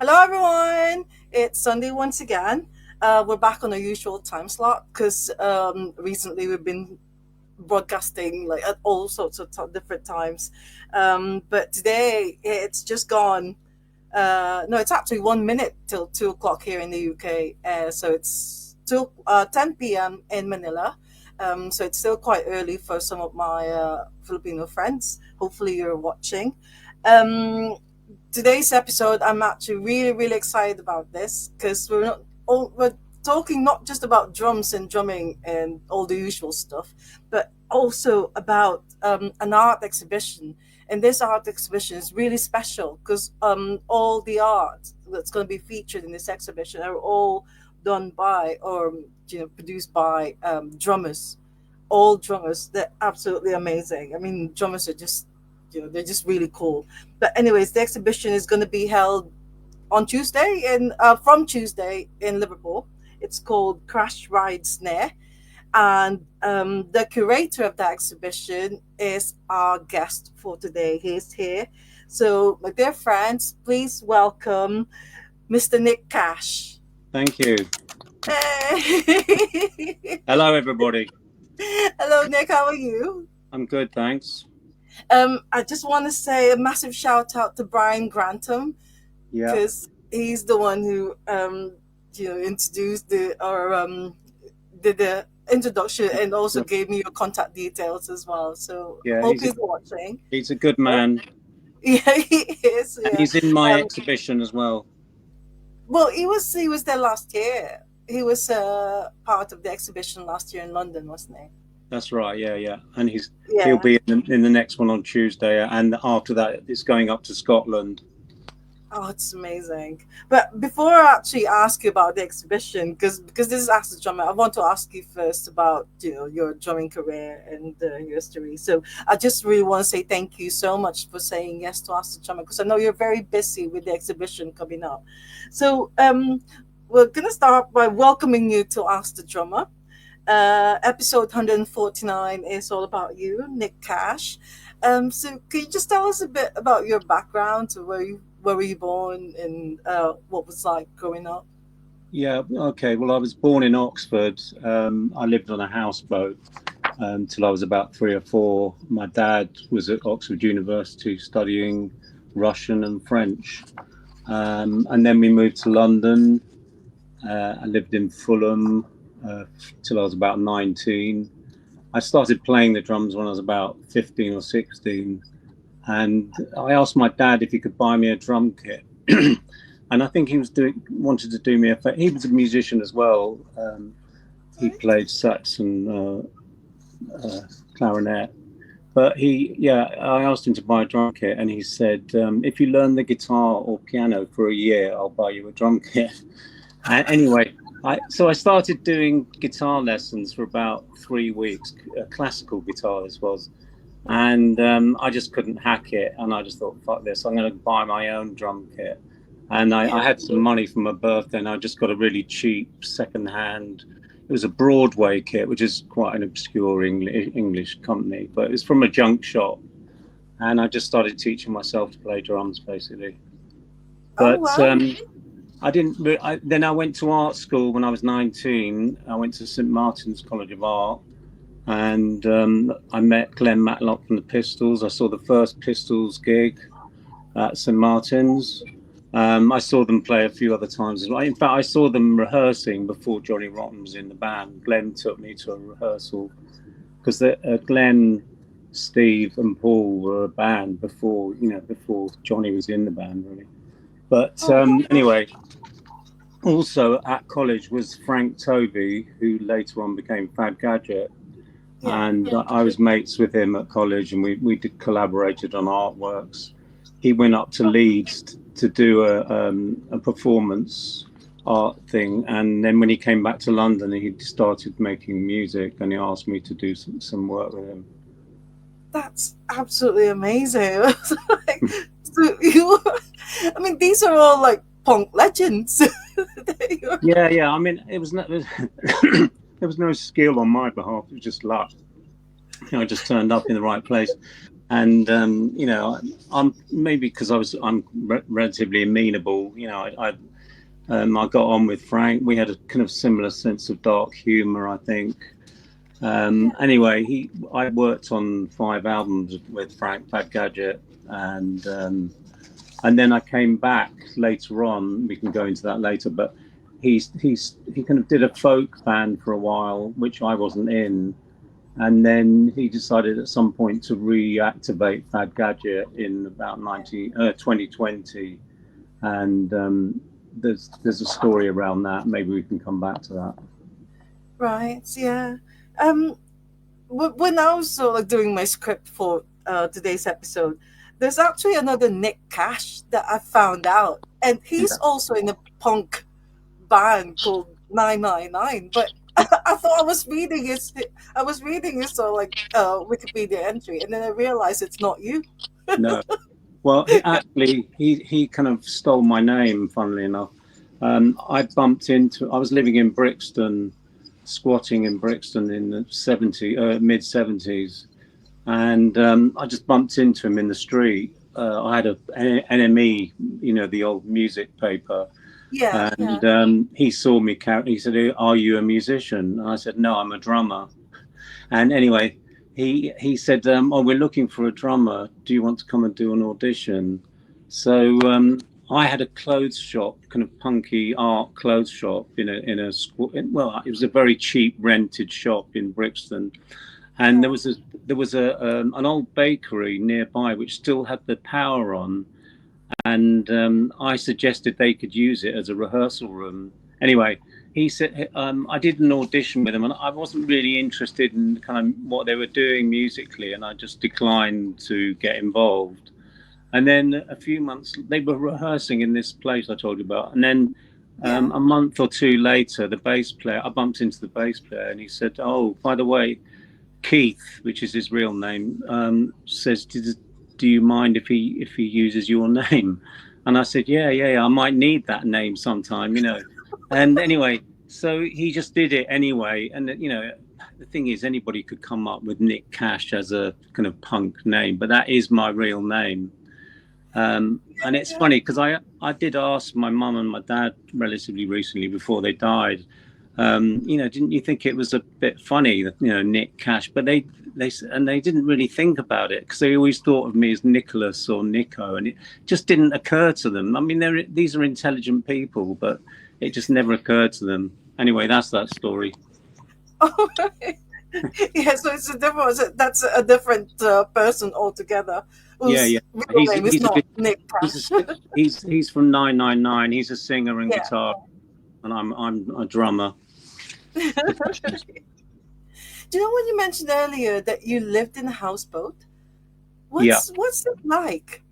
Hello, everyone. It's Sunday once again. We're back on our usual time slot because recently we've been broadcasting like at all sorts of different times. But today it's just gone. No, it's actually 1 minute till 2 o'clock here in the UK. So it's 10 p.m. in Manila. So it's still quite early for some of my Filipino friends. Hopefully, you're watching. Um, Today's episode, I'm actually really excited about this because we're talking not just about drums and drumming and all the usual stuff, but also about an art exhibition. And this art exhibition is really special because all the art that's going to be featured in this exhibition are all done by or produced by drummers. All drummers, they're absolutely amazing. I mean, drummers are just they're just really cool. But anyways, the exhibition is going to be held on Tuesday in from Tuesday in Liverpool. It's called Crash Ride Snare, and the curator of that exhibition is our guest for today. He's here. So, my dear friends, please welcome Mr. Nick Cash. Thank you. Hey. Hello, everybody. Hello, Nick. How are you? I'm good, thanks. I just want to say a massive shout out to Brian Grantham Yeah, because he's the one who introduced the or did the introduction and also gave me your contact details as well. So yeah, hope he's watching. he's a good man, Yeah, he is. and Yeah. he's in my Um, exhibition as well. well, he was there last year. He was part of the exhibition last year in London, wasn't he? That's right. Yeah, and he'll Yeah. be in the next one on Tuesday, and after that, it's going up to Scotland. Oh, it's amazing. But before I actually ask you about the exhibition, because this is Ask the Drummer, I want to ask you first about your drumming career and your history. So I just really want to say thank you so much for saying yes to Ask the Drummer because I know you're very busy with the exhibition coming up. So we're gonna start by welcoming you to Ask the Drummer. Episode 149 is all about you, Nick Cash. So can you just tell us a bit about your background, so where were you born, and what was like growing up? Yeah, okay. Well, I was born in Oxford. I lived on a houseboat till I was about 3 or 4. My dad was at Oxford University studying Russian and French, and then we moved to London. I lived in Fulham till I was about 19. I started playing the drums when I was about 15 or 16. And I asked my dad if he could buy me a drum kit. And I think he wanted to do me a favor. He was a musician as well. He played sax and clarinet. But I asked him to buy a drum kit, and he said, if you learn the guitar or piano for a year, I'll buy you a drum kit. And anyway, so I started doing guitar lessons for about 3 weeks, classical guitar this was, and I just couldn't hack it, and I just thought, fuck this, I'm going to buy my own drum kit. And I had some money from my birthday, and I just got a really cheap second-hand. It was a Broadway kit, which is quite an obscure English company, but it's from a junk shop, and I just started teaching myself to play drums, basically. Oh But wow. then I went to art school when I was 19. I went to St Martin's College of Art, and I met Glenn Matlock from the Pistols. I saw the first Pistols gig at St Martin's. I saw them play a few other times as well. In fact, I saw them rehearsing before Johnny Rotten was in the band. Glenn took me to a rehearsal because Glenn, Steve, and Paul were a band before Johnny was in the band, really. But anyway, also at college was Frank Tovey, who later on became Fad Gadget. Yeah. And I was mates with him at college, and we collaborated on artworks. He went up to Leeds to do a performance art thing, and then when he came back to London, he started making music, and he asked me to do some work with him. That's absolutely amazing. Like, so I mean, these are all like punk legends. Yeah. I mean, it was there was no skill on my behalf. It was just luck. I just turned up in the right place. And you know, I'm maybe because I'm relatively amenable. You know, I got on with Frank. We had a kind of similar sense of dark humor, I think. Anyway, I worked on 5 albums with Frank, Fad Gadget, and then I came back later on. We can go into that later, but he kind of did a folk band for a while, which I wasn't in, and then he decided at some point to reactivate Fad Gadget in about 2020, and there's a story around that. Maybe we can come back to that. Right. Yeah. Um, when I was sort of like doing my script for today's episode, there's actually another Nick Cash that I found out, and he's also in a punk band called 999. But I thought I was reading his sort of like Wikipedia entry, and then I realized it's not you. No, well, he kind of stole my name. Funnily enough, I was living in Brixton, squatting in Brixton in the mid 70s, and I just bumped into him in the street. I had a NME, you know, the old music paper, Yeah. and Yeah. he saw me. He said, "Are you a musician?" And I said, "No, I'm a drummer." And anyway, he said, "Oh, we're looking for a drummer. Do you want to come and do an audition?" So I had a clothes shop, kind of punky art clothes shop well, it was a very cheap rented shop in Brixton, and Yeah. there was an old bakery nearby which still had the power on, and I suggested they could use it as a rehearsal room. Anyway, he said I did an audition with them, and I wasn't really interested in kind of what they were doing musically, and I just declined to get involved. And then a few months, they were rehearsing in this place I told you about, and then Yeah. a month or two later, I bumped into the bass player, and he said, "Oh, by the way, Keith, which is his real name, says, do you mind if he uses your name?" And I said, yeah, I might need that name sometime, you know. And anyway, so he just did it anyway. And you know, the thing is, anybody could come up with Nick Cash as a kind of punk name, but that is my real name. And it's Yeah. funny because I did ask my mum and my dad relatively recently before they died, you know, didn't you think it was a bit funny, you know, Nick Cash? But they didn't really think about it because they always thought of me as Nicholas or Nico, and it just didn't occur to them. I mean, these are intelligent people, but it just never occurred to them. Anyway, that's that story. Oh, right. Yeah. So it's a different. That's a different person altogether, Yeah, whose yeah. real He's name is he's a not Nick Cash. he's from 999. He's a singer and Yeah. guitar, and I'm a drummer. Do you know when you mentioned earlier that you lived in a houseboat? Yeah. What's it like?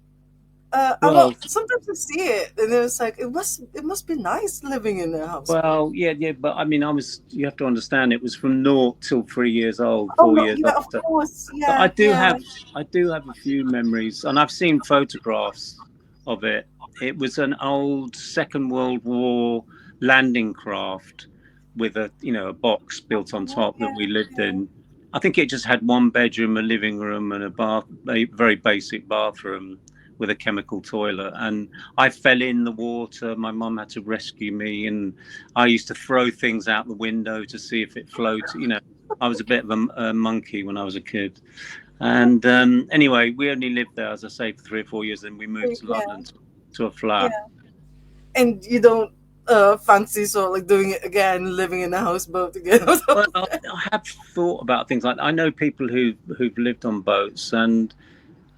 Well, sometimes I see it and it's like it must be nice living in a houseboat. yeah, but I mean, you have to understand, it was from 0 till 3 years old, Oh four no, years yeah, of old. course, But yeah, yeah, I do have a few memories, and I've seen photographs of it. It was an old Second World War landing craft with a box built on oh, top that yeah, we lived yeah, in. I think it just had one bedroom, a living room, and a very basic bathroom with a chemical toilet. And I fell in the water. My mum had to rescue me, and I used to throw things out the window to see if it floated. You know, I was a bit of a monkey when I was a kid. And anyway, we only lived there, as I say, for 3 or 4 years. Then we moved to yeah, London to a yeah. flat. And you don't fancy sort of like doing it again, living in a houseboat again or Well, something? I have thought about things like I know people who've lived on boats, and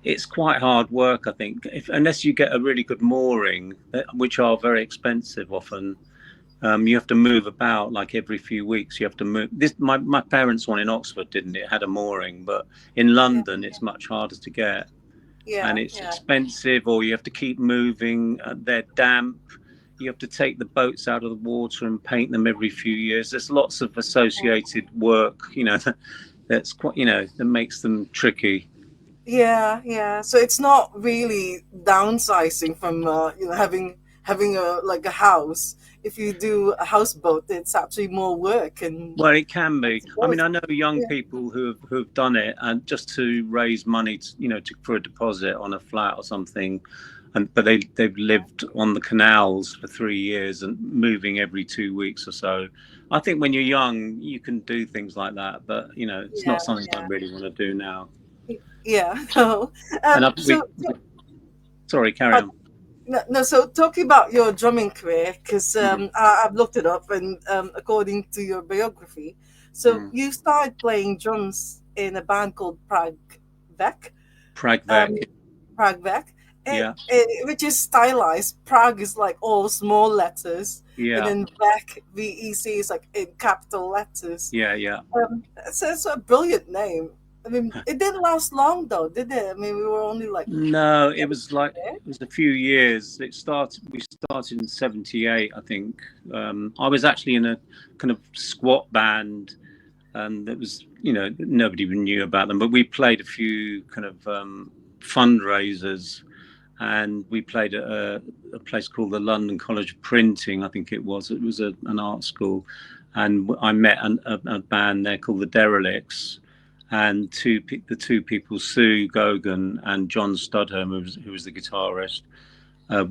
it's quite hard work. I think unless you get a really good mooring, which are very expensive often. You have to move about like every few weeks. You have to move. My parents' one in Oxford didn't. It had a mooring, but in Yeah, London it's much harder to get, and yeah, it's yeah, expensive. Or you have to keep moving. They're damp. You have to take the boats out of the water and paint them every few years. There's lots of associated work, that's quite, that makes them tricky. yeah, yeah. So it's not really downsizing from having having a house. If you do a houseboat, it's actually more work and Well, it can be. I mean, responsibility. I know young Yeah, people who've done it, and just to raise money, for a deposit on a flat or something, but they've lived on the canals for 3 years and moving every 2 weeks or so. I think when you're young, you can do things like that, but it's yeah, not something I yeah, really want to do now. yeah. No. And sorry, carry Uh, on. no, no, so talking about your drumming career, because Mm, I've looked it up, and according to your biography, so mm. you started playing drums in a band called pragVEC, um, pragVEC, pragVEC, yeah, which is stylized. Prag is like all small letters, and yeah, then VEC is like in capital letters. yeah, yeah. So it's a brilliant name. I mean, it didn't last long though, did it? I mean, we were only like No, it what, was like there? it was a few years. We started in '78, I think. I was actually in a kind of squat band, and that was, nobody even knew about them. But we played a few kind of fundraisers, and we played at a place called the London College of Printing, I think it was. It was an art school, and I met a band there called the Derelicts, and the two people, Sue Gogan and John Studham, who was the guitarist, uh,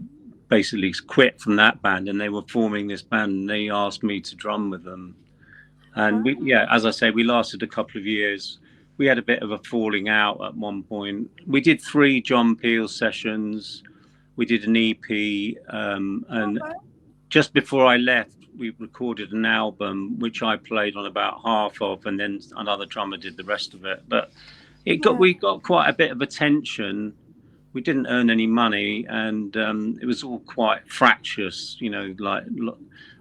basically quit from that band, and they were forming this band. And they asked me to drum with them, and yeah, as I say, we lasted a couple of years. We had a bit of a falling out at one point. We did 3 John Peel sessions. We did an EP, and Okay. just before I left, we recorded an album which I played on about half of, and then another drummer did the rest of it. But Yeah. we got quite a bit of attention. We didn't earn any money, and it was all quite fractious, like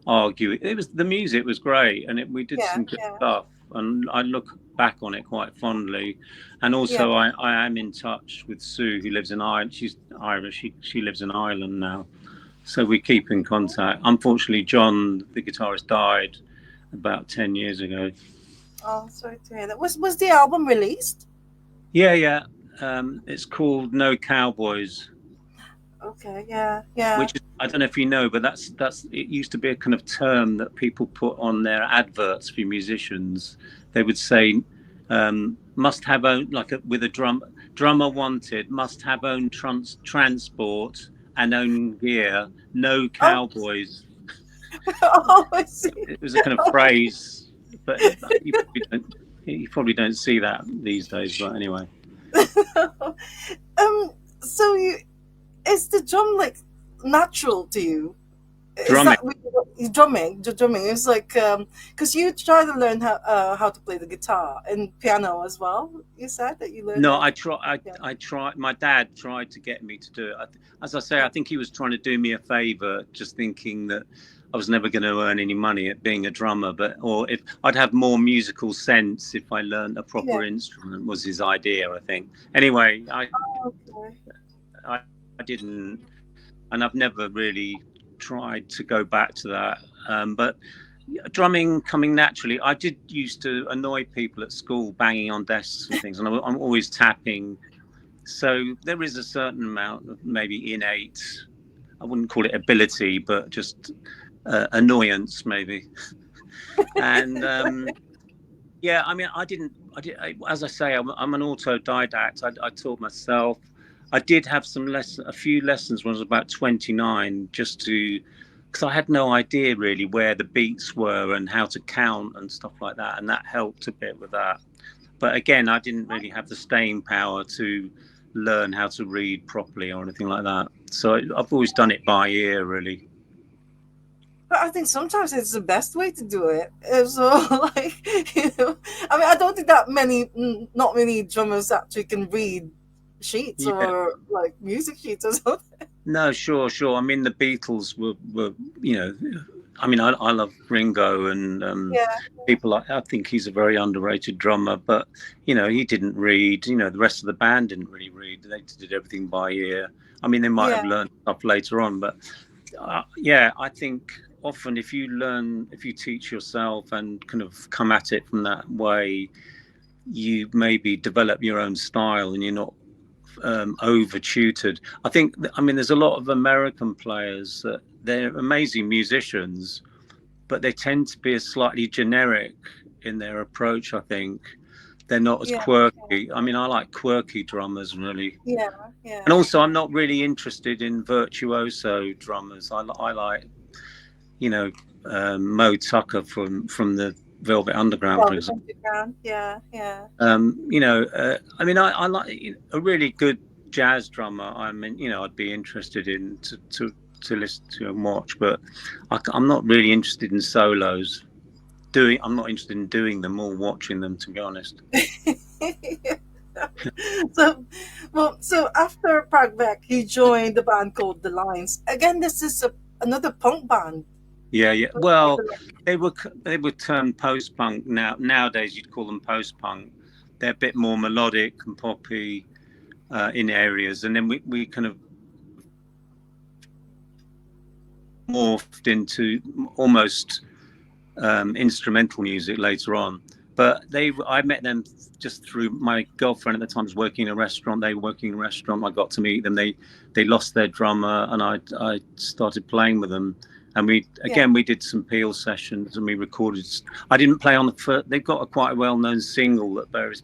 arguing. The music was great, and we did Yeah. some good Yeah. stuff, and I look back on it quite fondly. And Yeah. also, I am in touch with Sue, who lives in Ireland. She's Irish. She lives in Ireland now, so we keep in contact. Unfortunately, John, the guitarist, died about 10 years ago. Oh, sorry to hear that. Was the album released? Yeah, yeah. It's called No Cowboys, Okay. Yeah. Yeah. which is, I don't know if you know, but that's it used to be a kind of term that people put on their adverts for musicians. They would say, must have own, like with a drummer wanted, must have own transport and own gear, no Oh. cowboys. Oh, I see. It was a kind of phrase, but you probably don't see that these days. But anyway, um. So is the drum like natural to you? Is drumming. that drumming? The drumming is like because you try to learn how to play the guitar and piano as well. You said that you learned No, how I to. try. Yeah. I tried. My dad tried to get me to do it. As I say, I think he was trying to do me a favor, just thinking that I was never going to earn any money at being a drummer, or if I'd have more musical sense if I learned a Yeah. proper instrument, was his idea, I think. Anyway, Okay. I, I didn't, and I've never really tried to go back to that. But drumming coming naturally. I did used to annoy people at school, banging on desks and things, and I'm always tapping. So there is a certain amount of maybe innate, I wouldn't call it ability, but just annoyance maybe. And yeah, I mean, as I say, I'm an autodidact. I taught myself. I did have a few lessons when I was about 29, just to, because I had no idea really where the beats were and how to count and stuff like that, and that helped a bit with that. But again, I didn't really have the staying power to learn how to read properly or anything like that. So I've always done it by ear, really. But I think sometimes it's the best way to do it. So, like, I mean, I don't think not many drummers actually can read sheets Yeah. or like music sheets or something. No, sure, sure. I mean, the Beatles were you know, I mean, I love Ringo, and Yeah, people like, I think he's a very underrated drummer, but, he didn't read, the rest of the band didn't really read. They did everything by ear. I mean, they might have yeah, learned stuff later on, but yeah, I think often if you teach yourself and kind of come at it from that way, you maybe develop your own style, and you're not over tutored. I think, I mean, there's a lot of American players that they're amazing musicians, but they tend to be a slightly generic in their approach. I think they're not as Yeah, quirky. I mean, I like quirky drummers really, yeah, and yeah, also I'm not really interested in virtuoso drummers. I like, you know, Mo Tucker from the Velvet Underground, for Velvet example. Underground. Yeah, yeah, You know, I mean, I like a really good jazz drummer. I mean, you know, I'd be interested in to listen to and watch, but I'm not really interested in solos. I'm not interested in doing them or watching them, to be honest. so, well, so after pragVEC, you joined the band called The Lines. Again, this is another punk band. Yeah, yeah. Well, they were termed post punk. Nowadays you'd call them post punk. They're a bit more melodic and poppy in areas, and then we kind of morphed into almost instrumental music later on. But I met them just through my girlfriend at the time was working in a restaurant. They were working in a restaurant. I got to meet them. They lost their drummer, and I started playing with them. And we did some Peel sessions, and we recorded. I didn't play on the first. They've got a quite well-known single that various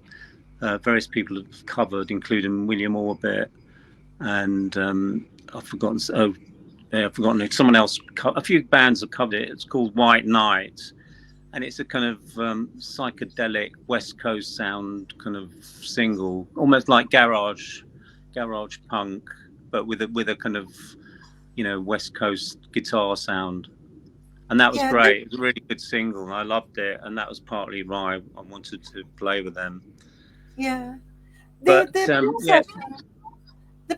people have covered, including William Orbit, and I've forgotten. Oh, yeah, I've forgotten it. Someone else. A few bands have covered it. It's called White Night, and it's a kind of psychedelic West Coast sound kind of single, almost like garage punk, but with a kind of, you know, West Coast guitar sound. And that was great. It was a really good single, and I loved it. And that was partly why I wanted to play with them. Yeah. But The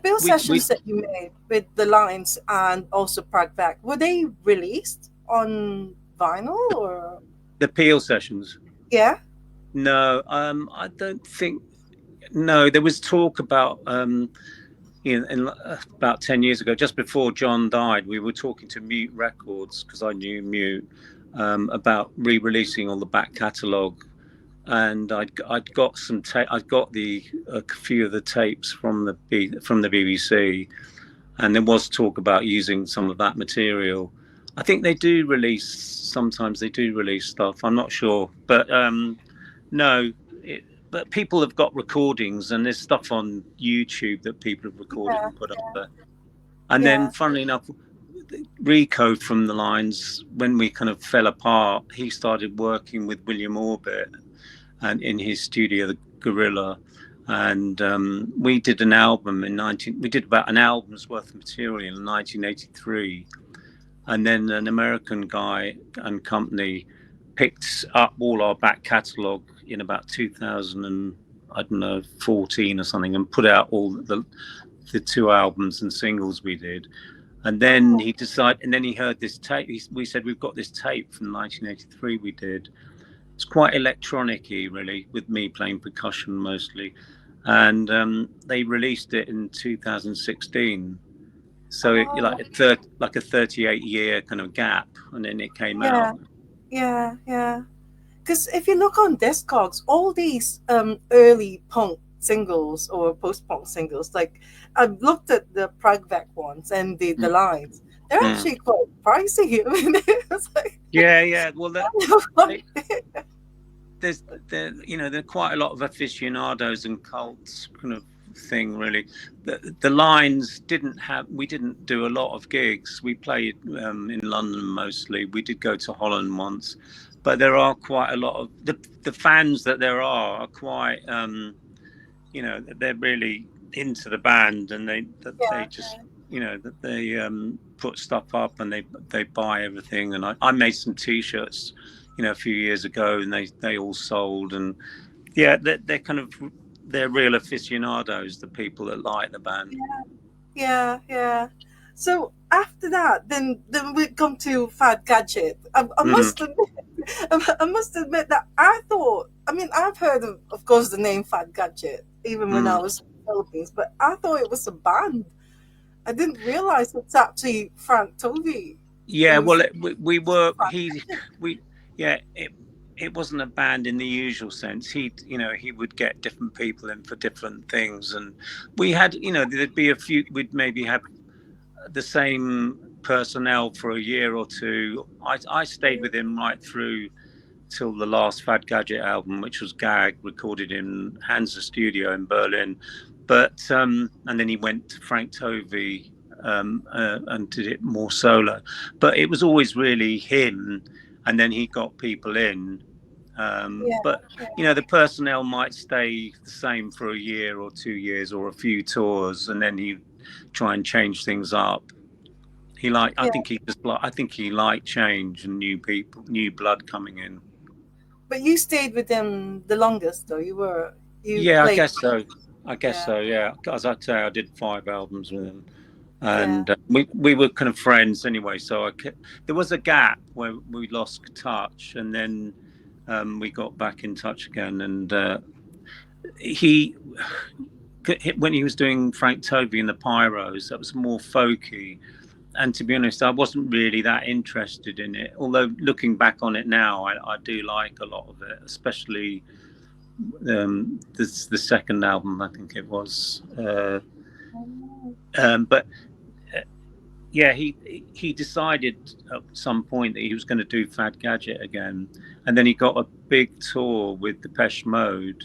Bill sessions that you made with The Lines and also pragVEC, were they released on vinyl or? The Peel sessions? Yeah. No, I don't think. No, there was talk about about 10 years ago, just before John died, we were talking to Mute Records, because I knew Mute, about re-releasing all the back catalogue. And I'd got some I'd got a few of the tapes from the BBC, and there was talk about using some of that material. I think sometimes they do release stuff. I'm not sure, but no. But people have got recordings, and there's stuff on YouTube that people have recorded and put up there. And then, funnily enough, Rico from The Lines, when we kind of fell apart, he started working with William Orbit and in his studio, the Gorilla, and we did an album we did about an album's worth of material in 1983, and then an American guy and company picked up all our back catalogue in about 2014 or something, and put out all the 2 albums and singles we did. And then he heard this tape. We said, we've got this tape from 1983 we did. It's quite electronic-y, really, with me playing percussion mostly. And they released it in 2016. So like a 38-year kind of gap, and then it came out. Yeah. Because if you look on Discogs, all these early punk singles or post-punk singles, like I've looked at the pragVEC ones and the Lines, they're actually quite pricey. I mean, it's like, yeah. Well, there are quite a lot of aficionados and cults kind of thing, really. The Lines we didn't do a lot of gigs. We played in London mostly. We did go to Holland once, but there are quite a lot of the fans that there are quite they're really into the band, and they just put stuff up, and they buy everything. And I made some T-shirts a few years ago, and they all sold. And they're real aficionados, the people that like the band. Yeah. So after that, then we come to Fad Gadget. I must admit that I've heard of course, the name Fad Gadget even when I was in the Philippines, but I thought it was a band. I didn't realize it's actually Frank Tovey. Yeah, well, it wasn't a band in the usual sense. He would get different people in for different things, and we had, there'd be a few. We'd maybe have the same personnel for a year or two. I stayed with him right through till the last Fad Gadget album, which was Gag, recorded in Hansa Studio in Berlin. But and then he went to Frank Tovey and did it more solo. But it was always really him, and then he got people in. But the personnel might stay the same for a year or 2 years or a few tours, and then he try and change things up. I think he liked change and new people, new blood coming in. But you stayed with them the longest, though. You Yeah, played. I guess so. Yeah. As I say, I did 5 albums with him, and we were kind of friends anyway. So there was a gap where we lost touch, and then we got back in touch again. And when he was doing Frank Tovey and the Pyros, that was more folky. And to be honest, I wasn't really that interested in it. Although looking back on it now, I do like a lot of it, especially the second album, I think it was. But yeah, he decided at some point that he was going to do Fad Gadget again, and then he got a big tour with Depeche Mode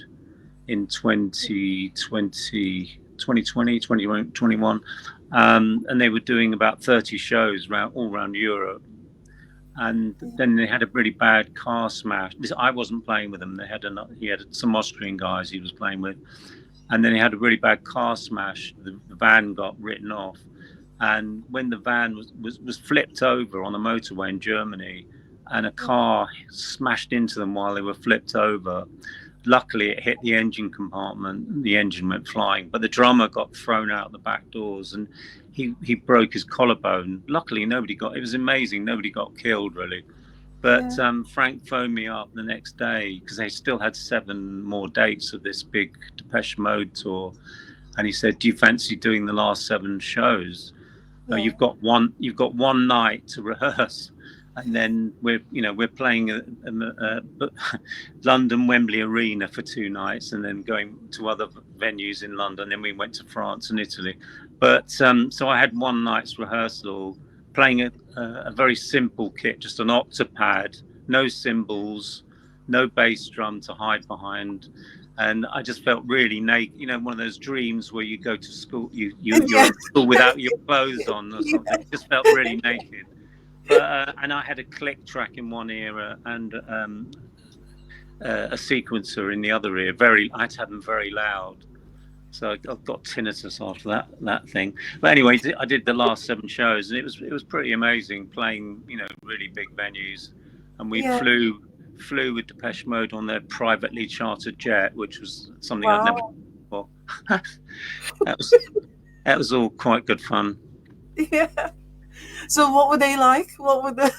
in 2020, 2021. And they were doing about 30 shows all around Europe. And then they had a really bad car smash. I wasn't playing with them. He had some Austrian guys he was playing with. And then he had a really bad car smash. The van got written off. And when the van was flipped over on a motorway in Germany, and a car smashed into them while they were flipped over, luckily it hit the engine compartment. The engine went flying, but the drummer got thrown out the back doors, and he broke his collarbone. Luckily it was amazing, nobody got killed really. But Frank phoned me up the next day, because they still had 7 more dates of this big Depeche Mode tour, and he said, do you fancy doing the last 7 shows? You've got one night to rehearse, and then we're playing London Wembley Arena for 2 nights, and then going to other venues in London. Then we went to France and Italy. But so I had one night's rehearsal, playing a very simple kit, just an octopad, no cymbals, no bass drum to hide behind. And I just felt really naked, one of those dreams where you go to school, you're in school without your clothes on or something. Yeah. Just felt really naked. But, and I had a click track in one ear and a sequencer in the other ear. I had to have them very loud. So I got tinnitus after that thing. But anyway, I did the last 7 shows, and it was pretty amazing playing, really big venues. And we flew with Depeche Mode on their privately chartered jet, which was something I'd never done before. that was all quite good fun. Yeah. So what were they like? What were the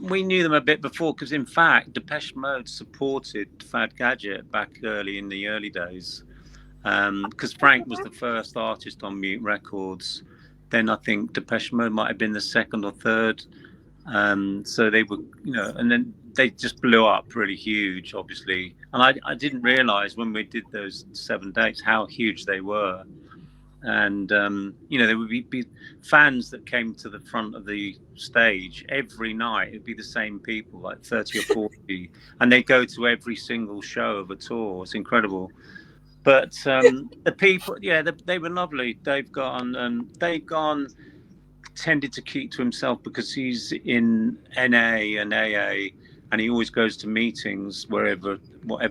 we knew them a bit before, because in fact Depeche Mode supported Fad Gadget back early in the early days, because Frank was the first artist on Mute Records. Then I think Depeche Mode might have been the second or third. So they were, and then they just blew up really huge, obviously. And I didn't realize when we did those 7 dates how huge they were. And, there would be fans that came to the front of the stage every night. It'd be the same people, like 30 or 40. And they go to every single show of a tour. It's incredible. But the people, they were lovely. Dave Gahan tended to keep to himself because he's in NA and AA, and he always goes to meetings whatever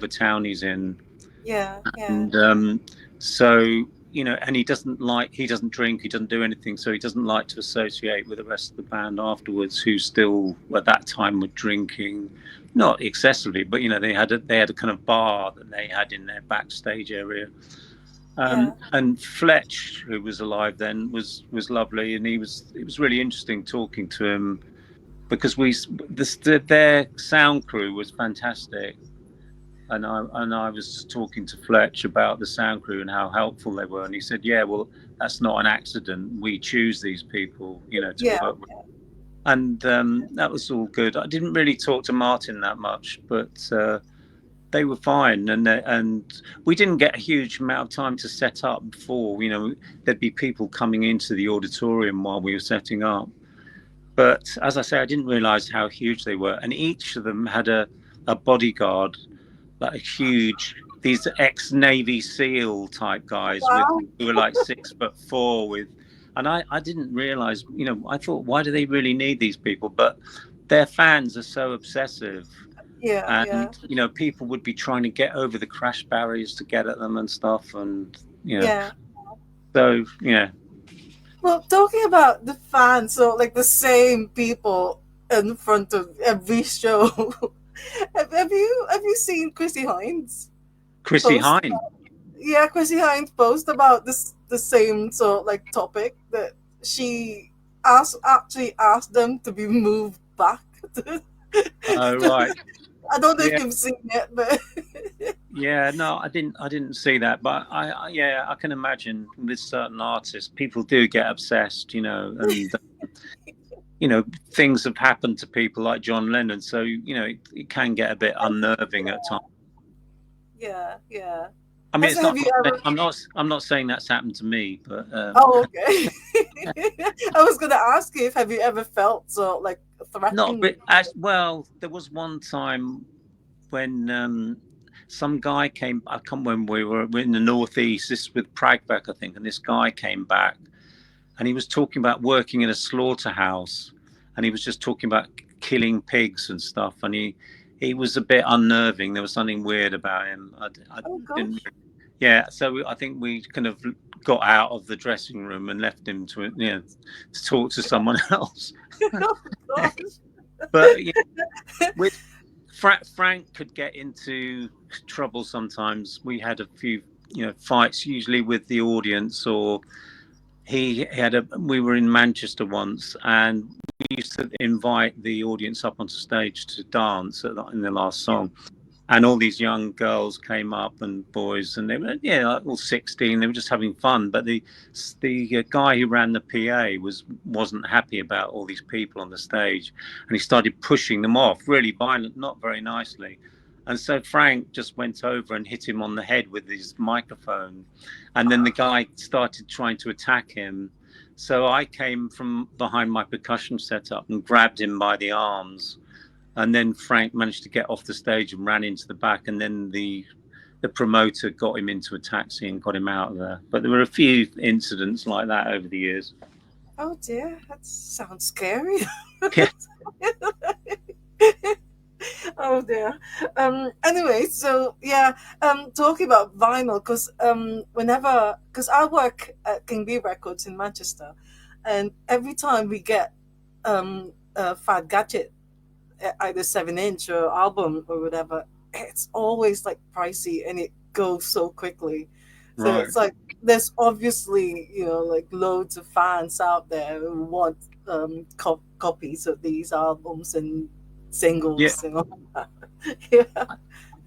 town he's in. Yeah. And so, and he doesn't drink, he doesn't do anything, so he doesn't like to associate with the rest of the band afterwards, who still at that time were drinking, not excessively, but they had a kind of bar that they had in their backstage area. And Fletch, who was alive then, was lovely, and it was really interesting talking to him, because their sound crew was fantastic, and I was talking to Fletch about the sound crew and how helpful they were, and he said, well, that's not an accident, we choose these people to work with. and that was all good. I didn't really talk to Martin that much, but they were fine, and we didn't get a huge amount of time to set up before. You know, there'd be people coming into the auditorium while we were setting up. But as I say, I didn't realise how huge they were, and each of them had a bodyguard, like a huge. These ex-Navy SEAL type guys with Wow. who were like 6'4" with, and I didn't realise. You know, I thought, why do they really need these people? But their fans are so obsessive, Yeah, yeah, and you know, people would be trying to get over the crash barriers to get at them and stuff, and you know, yeah. so yeah. Well, talking about the fans, so like the same people in front of every show. Have you seen Chrissy Hines Chrissy post? Hine. Yeah, Chrissy Hines post about this the same sort of like topic that she actually asked them to be moved back. Oh right. I don't know if Yeah. you've seen it, but Yeah, no, I didn't see that, but yeah, I can imagine with certain artists, people do get obsessed, you know, and you know, things have happened to people like John Lennon, so you know, it can get a bit unnerving at times. yeah, yeah. I mean, Has it's have not. you ever? I'm not saying that's happened to me, but Oh, okay. I was gonna ask you if have you ever felt so like not. threatened? But as well, there was one time when some guy came. I come when we were in the northeast. This with pragVEC, I think, and this guy came back, and he was talking about working in a slaughterhouse, and he was just talking about killing pigs and stuff, and he was a bit unnerving. There was something weird about him. I Oh didn't. gosh. Yeah, so I think we kind of got out of the dressing room and left him to to talk to someone else. Oh gosh. But yeah, with Frank could get into trouble sometimes. We had a few fights, usually with the audience, or he had a. We were in Manchester once, and we used to invite the audience up onto stage to dance in the last song. And all these young girls came up and boys, and they were like all 16. They were just having fun. But the guy who ran the PA wasn't happy about all these people on the stage, and he started pushing them off, really violent, not very nicely. And so Frank just went over and hit him on the head with his microphone, and then the guy started trying to attack him. So I came from behind my percussion setup and grabbed him by the arms, and then Frank managed to get off the stage and ran into the back, and then the promoter got him into a taxi and got him out of there. But there were a few incidents like that over the years. Oh dear, that sounds scary. Yeah. Oh dear. Anyway, so yeah, talking about vinyl, because I work at King B Records in Manchester, and every time we get a Fad Gadget, either 7-inch or album or whatever, it's always like pricey and it goes so quickly. So Right. it's like there's obviously like loads of fans out there who want copies of these albums and Yeah. singles and all that. Yeah,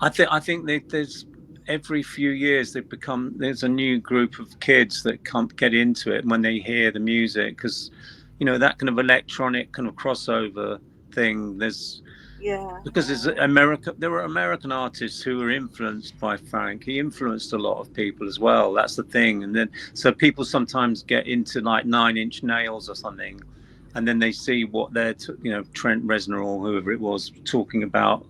I think there's every few years there's a new group of kids that come get into it when they hear the music, because that kind of electronic kind of crossover thing. yeah, There were American artists who were influenced by Frank. He influenced a lot of people as well. That's the thing. And then so people sometimes get into like 9-inch Nails or something, and then they see what they're Trent Reznor or whoever it was talking about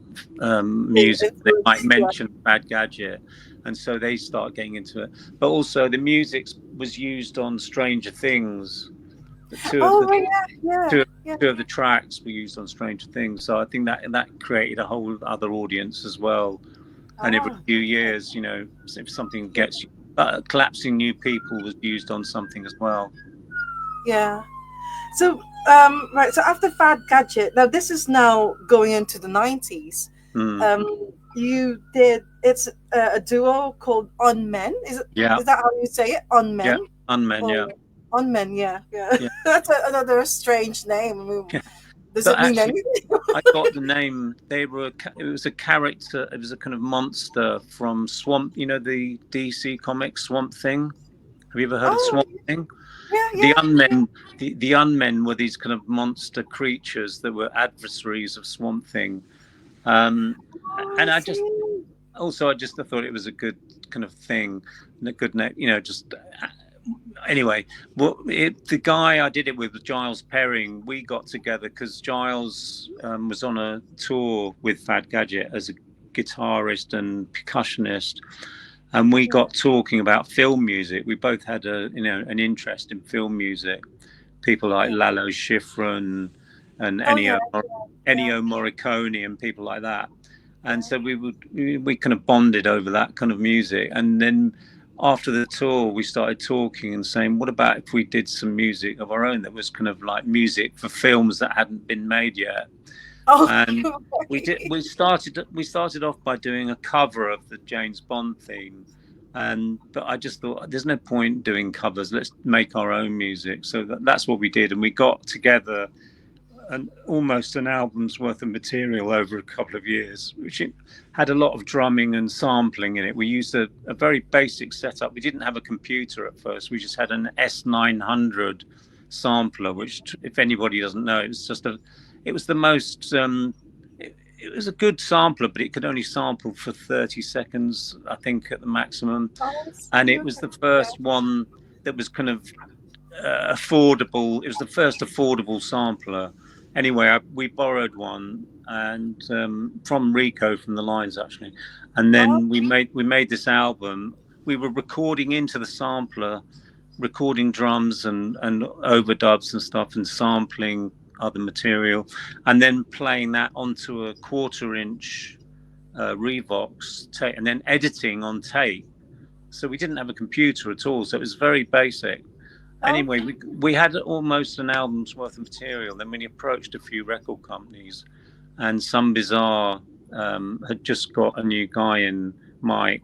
music. They might yeah. mention Fad Gadget, and so they start getting into it. But also the music was used on Stranger Things. Two of Oh the yeah, yeah, two, yeah, two of the tracks were used on Stranger Things, so I think that created a whole other audience as well. And every ah, few years, if something yeah, gets collapsing new people was used on something as well. yeah. So right, so after Fad Gadget, now this is now going into the 90s. Mm. You did it's a duo called On Men. Yeah, Is that how you say it? On yeah, Men? Unmen, Or yeah, On Men, yeah, yeah. yeah. That's another strange name. I mean, does But it mean actually, anything? I got the name. It was a character. It was a kind of monster from Swamp. The DC comic Swamp Thing. Have you ever heard of Oh, Swamp Thing? yeah, The yeah, yeah. Unmen, the Unmen were these kind of monster creatures that were adversaries of Swamp Thing. Um, Oh, I and see. I just thought it was a good kind of thing, a good, just anyway. Well, the guy I did it with, Giles Perring, we got together because Giles was on a tour with Fad Gadget as a guitarist and percussionist, and we Yeah. got talking about film music. We both had an interest in film music. People like Yeah. Lalo Schifrin and Oh, yeah, yeah, Ennio Morricone and people like that. And yeah. so we kind of bonded over that kind of music. And then after the tour, we started talking and saying, what about if we did some music of our own that was kind of like music for films that hadn't been made yet? Oh, And we did. okay. We started off by doing a cover of the James Bond theme, and but I just thought there's no point doing covers. Let's make our own music. So that's what we did, and we got together almost an album's worth of material over a couple of years, which had a lot of drumming and sampling in it. We used a very basic setup. We didn't have a computer at first. We just had an S900 sampler, which, if anybody doesn't know, it was the most. It was a good sampler, but it could only sample for 30 seconds, I think, at the maximum. Oh, I And see. it was Okay. the first one that was kind of affordable. It was the first affordable sampler. Anyway, we borrowed one and from Rico from the Lines actually, and Oh, then we made this album. We were recording into the sampler, recording drums and overdubs and stuff, and sampling other material, and then playing that onto a quarter-inch Revox tape, and then editing on tape. So we didn't have a computer at all, so it was very basic. Anyway, okay. we had almost an album's worth of material. Then we approached a few record companies, and Some Bizarre had just got a new guy in, Mike,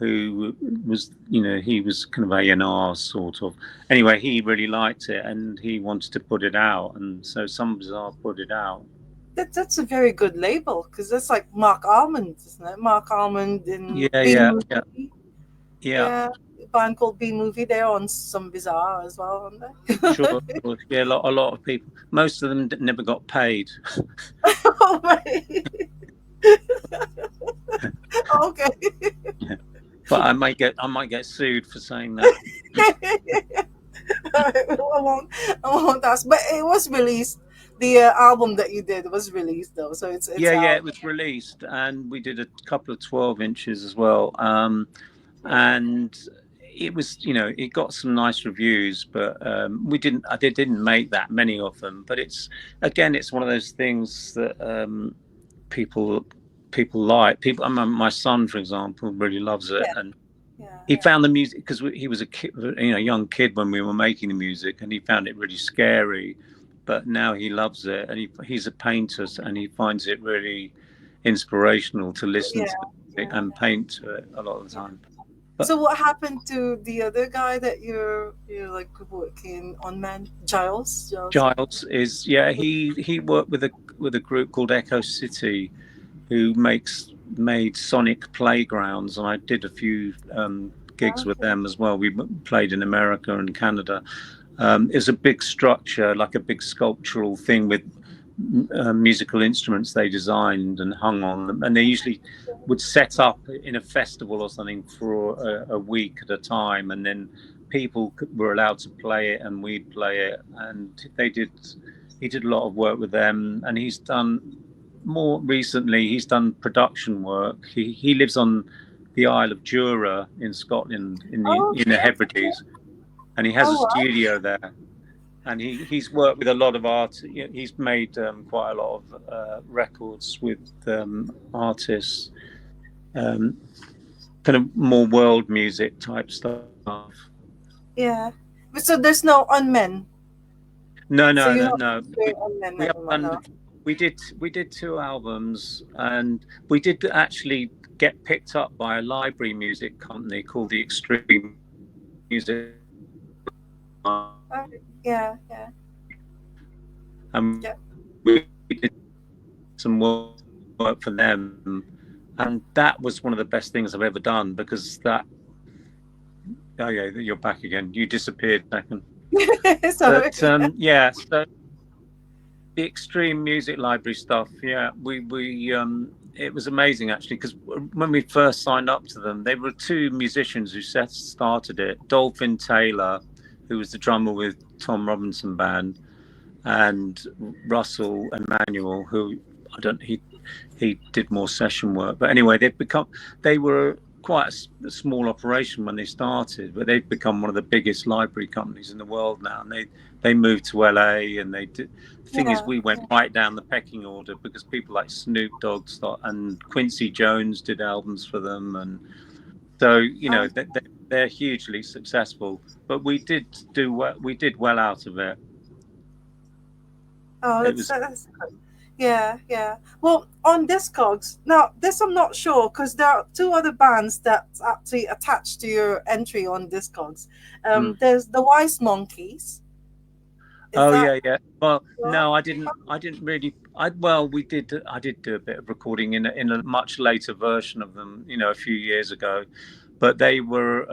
who was, he was kind of A&R sort of. Anyway, he really liked it and he wanted to put it out, and so Some Bizarre put it out. That's a very good label because that's like Mark Almond, isn't it? Mark Almond in Yeah, B yeah, yeah, Movie. yeah. Yeah, a band called B Movie. They're on Some Bizarre as well, aren't Sure, they? sure. Yeah, a lot of people. Most of them never got paid. Oh, right. Okay. But I might get sued for saying that. I won't ask. But it was released. The album that you did was released though, so it's Yeah, yeah, out. it was released, and we did a couple of 12 inches as well. And it was, it got some nice reviews, but I didn't make that many of them. But it's one of those things that people people like. I mean, my son, for example, really loves it, Yeah, and yeah, he found the music because he was a kid, young kid when we were making the music, and he found it really scary. But now he loves it, and he's a painter, and he finds it really inspirational to listen yeah, to it yeah. and paint to it a lot of the Yeah. time. But So what happened to the other guy that you're like working on, man? Giles. Giles is, yeah, he worked with a group called Echo City, who made Sonic Playgrounds, and I did a few gigs with Okay. them as well. We played in America and Canada. It's a big structure, like a big sculptural thing with musical instruments they designed and hung on them, and they usually would set up in a festival or something for a week at a time, and then people were allowed to play it, and we'd play it, and he did a lot of work with them, and he's done more recently. He's done production work. He lives on the Isle of Jura in Scotland, Oh, in the okay. Hebrides, and he has a Oh, wow. studio there, and he's worked with a lot of art. He's made quite a lot of records with artists, um, kind of more world music type stuff. Yeah. But so there's no on men. No, So no, you're no, not no. doing on men We have anymore, done. no? We did two albums, and we did actually get picked up by a library music company called the Extreme Music, Oh, yeah, yeah, and yeah. we did some work for them, and that was one of the best things I've ever done, because Oh yeah, you're back again. You disappeared a second. Sorry. But yeah, so the extreme music library stuff, yeah, we it was amazing actually, because when we first signed up to them, there were two musicians who started it. Dolphin Taylor, who was the drummer with Tom Robinson Band, and Russell Emmanuel, who I don't he did more session work. But anyway, they were quite a small operation when they started, but they've become one of the biggest library companies in the world now. And they moved to LA, and they did. The thing is, Yeah. we went right down the pecking order because people like Snoop Dogg and Quincy Jones did albums for them, and so Oh, they're hugely successful. But we did well out of it. oh, It was that's good. Yeah, yeah. Well, on Discogs, now this I'm not sure because there are two other bands that's actually attached to your entry on Discogs. mm. There's the Wise Monkeys. Is Oh that yeah, yeah. Well, right? no, I didn't really. We did. I did do a bit of recording in a much later version of them, a few years ago. But they were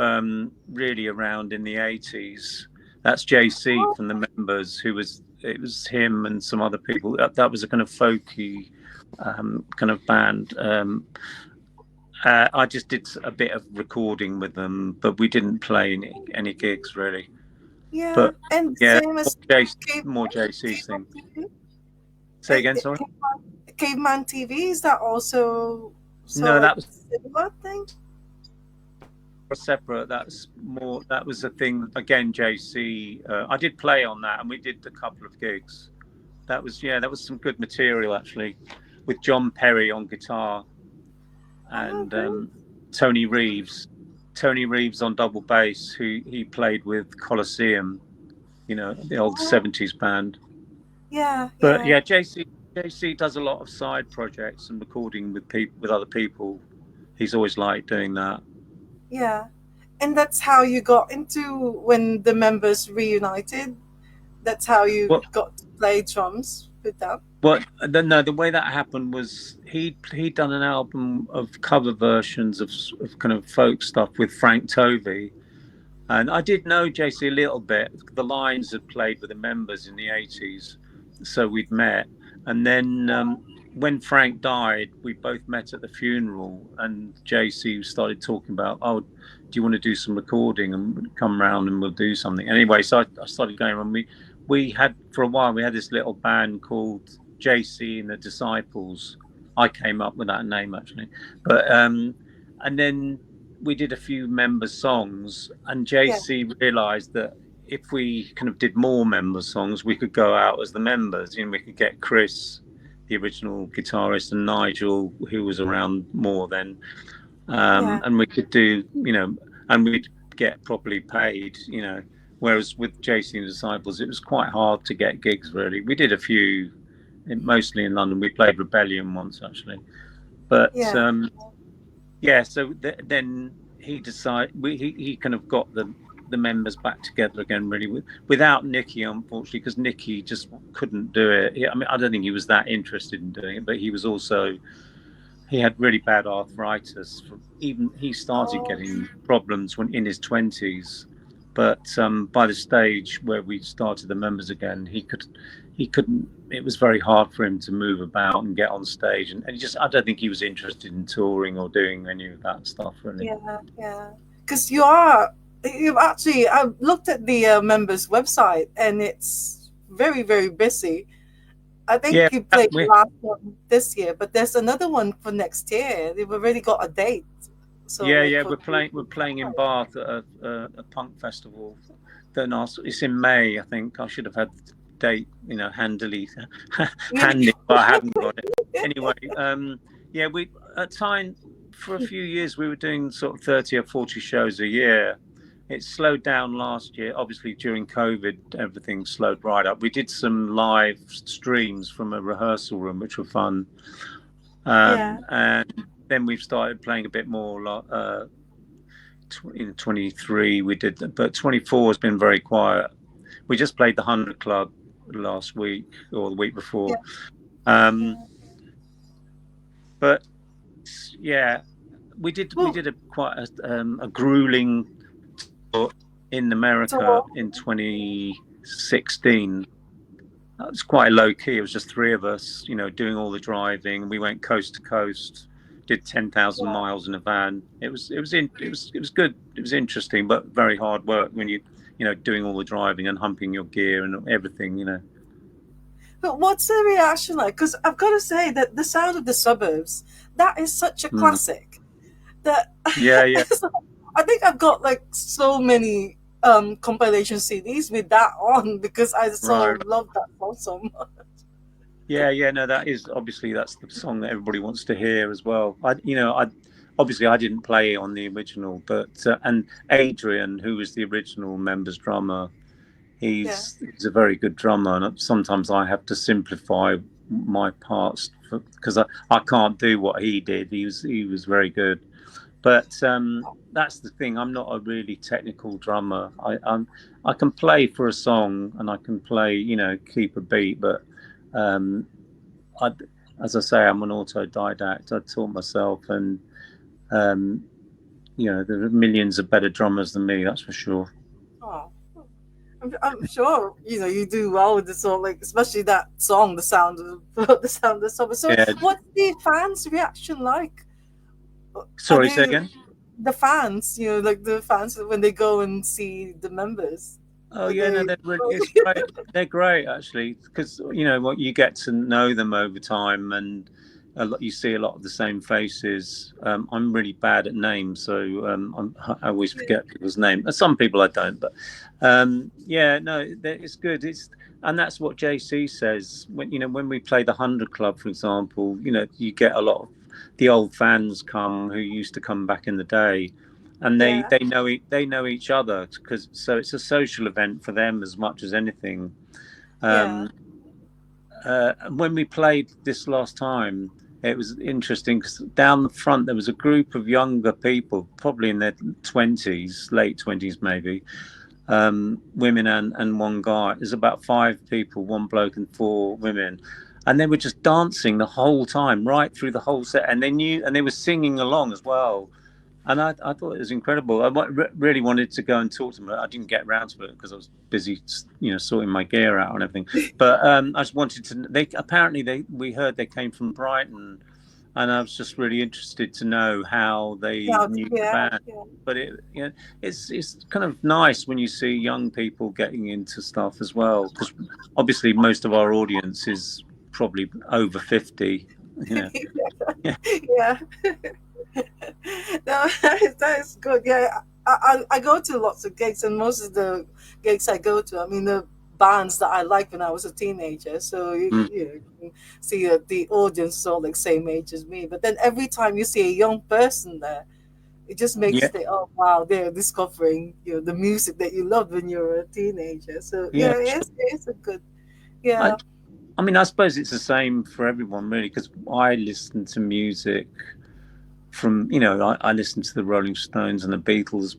really around in the 80s. That's JC Oh, from the Members, it was him and some other people. That was a kind of folky kind of band. I just did a bit of recording with them, but we didn't play any gigs really. yeah. But And yeah, same as Cave, more JC's Caveman thing. TV. Say again, sorry. Caveman TV, is that also No, sort of that was similar thing? separate. That's more. That was a thing again. JC. I did play on that, and we did a couple of gigs. That was some good material actually, with John Perry on guitar Oh, and great. Tony Reeves. Tony Reeves on double bass, who he played with Colosseum, the old Oh, '70s band. yeah, But yeah, yeah, JC does a lot of side projects and recording with other people. He's always liked doing that. yeah. And that's how you got into when the members reunited. That's how you Well, got to play drums with them. no, the way that happened was he'd done an album of cover versions of kind of folk stuff with Frank Tovey, and I did know JC a little bit. The Lines had played with the Members in the '80s, so we'd met. And then when Frank died, we both met at the funeral, and JC started talking about, oh, do you want to do some recording and come round and we'll do something. Anyway, so I started going on. We had for a while we had this little band called JC and the Disciples. I came up with that name actually, but and then we did a few member songs, and Yeah, JC realised that if we kind of did more member songs, we could go out as the members. We could get Chris, the original guitarist, and Nigel, who was around more then, yeah, and we could do, and we'd get properly paid. Whereas with JC and Disciples, it was quite hard to get gigs. Really, we did a few, mostly in London. We played Rebellion once actually, but yeah, yeah, so then he decided he kind of got the members back together again, really, without Nicky, unfortunately, because Nicky just couldn't do it. I mean, I don't think he was that interested in doing it, but he had really bad arthritis. Even he started oh, getting problems when in his 20s, but by the stage where we started the members again, he couldn't. It was very hard for him to move about and get on stage, and I don't think he was interested in touring or doing any of that stuff really. yeah, yeah. Because you've actually, I've looked at the members' website and it's very, very busy. I think Yeah, you played the we last one this year, but there's another one for next year. They've already got a date. So, like, yeah, for we're playing in Bath at a punk festival. It's in May, I think. I should have had the date, handily handy, but I haven't got it. Anyway, yeah, we at time for a few years we were doing sort of 30 or 40 shows a year. It slowed down last year. Obviously, during COVID, everything slowed right up. We did some live streams from a rehearsal room, which were fun. Yeah, And then we've started playing a bit more. In 23 we did, but 24 has been very quiet. We just played the 100 Club last week or the week yeah, before. yeah. Um, but yeah, we Well, did a quite a grueling in America So, in 2016. It was quite low key. It was just three of us, doing all the driving. We went coast to coast, did 10,000 yeah. miles in a van. It was good. It was interesting, but very hard work when doing all the driving and humping your gear and everything. But what's the reaction like? Because I've got to say that the sound of the suburbs, that is such a Mm. classic that Yeah, yeah, I think I've got like so many compilation CDs with that on because I so right. love that song so much. Yeah, yeah. No, that's the song that everybody wants to hear as well. I obviously I didn't play on the original, but and Adrian, who was the original member's drummer, Yeah, he's a very good drummer, and sometimes I have to simplify my parts because I can't do what he did. He was very good, but that's the thing. I'm not a really technical drummer. I can play for a song and I can play, keep a beat, but um, I, as I say, I'm an autodidact. I taught myself, and um, there are millions of better drummers than me. That's for sure. oh, I'm sure you do well with the song, like especially that song, the sound of the sound of the summer. So, Yeah. what's the fans' reaction like? Are Sorry, say they again. the fans? Like the fans when they go and see the members. Oh Are yeah, no, they? they're really, it's great. They're great actually, because what you get to know them over time, and you see a lot of the same faces. I'm really bad at names, so I always Yeah, forget people's names. Some people I don't, but yeah, no, it's good. And that's what JC says when we play the 100 Club, for example. You get a lot of the old fans come who used to come back in the day, and they yeah, they know each other, because so it's a social event for them as much as anything. yeah, Um, when we played this last time, it was interesting because down the front there was a group of younger people, probably in their 20s, late 20s maybe, women and one guy. There's about five people, one bloke and four women. And they were just dancing the whole time, right through the whole set. And they knew, and they were singing along as well. And I thought it was incredible. Really wanted to go and talk to them. I didn't get around to it because I was busy, sorting my gear out and everything. But I just wanted to. We heard they came from Brighton, and I was just really interested to know how they yeah, knew the yeah, band. yeah. But it's kind of nice when you see young people getting into stuff as well, because obviously most of our audience is probably over 50. You know, yeah, Yeah. No, that is good. Yeah, I go to lots of gigs, and most of the gigs I go to, I mean, the bands that I liked when I was a teenager. So mm, you can see the audience is all like same age as me. But then every time you see a young person there, it just makes yeah, you think, oh wow, they're discovering the music that you loved when you were a teenager. So yeah. yeah, it's a good I, yeah. I mean, I suppose it's the same for everyone, really, because I listen to music from, I listened to the Rolling Stones and the Beatles,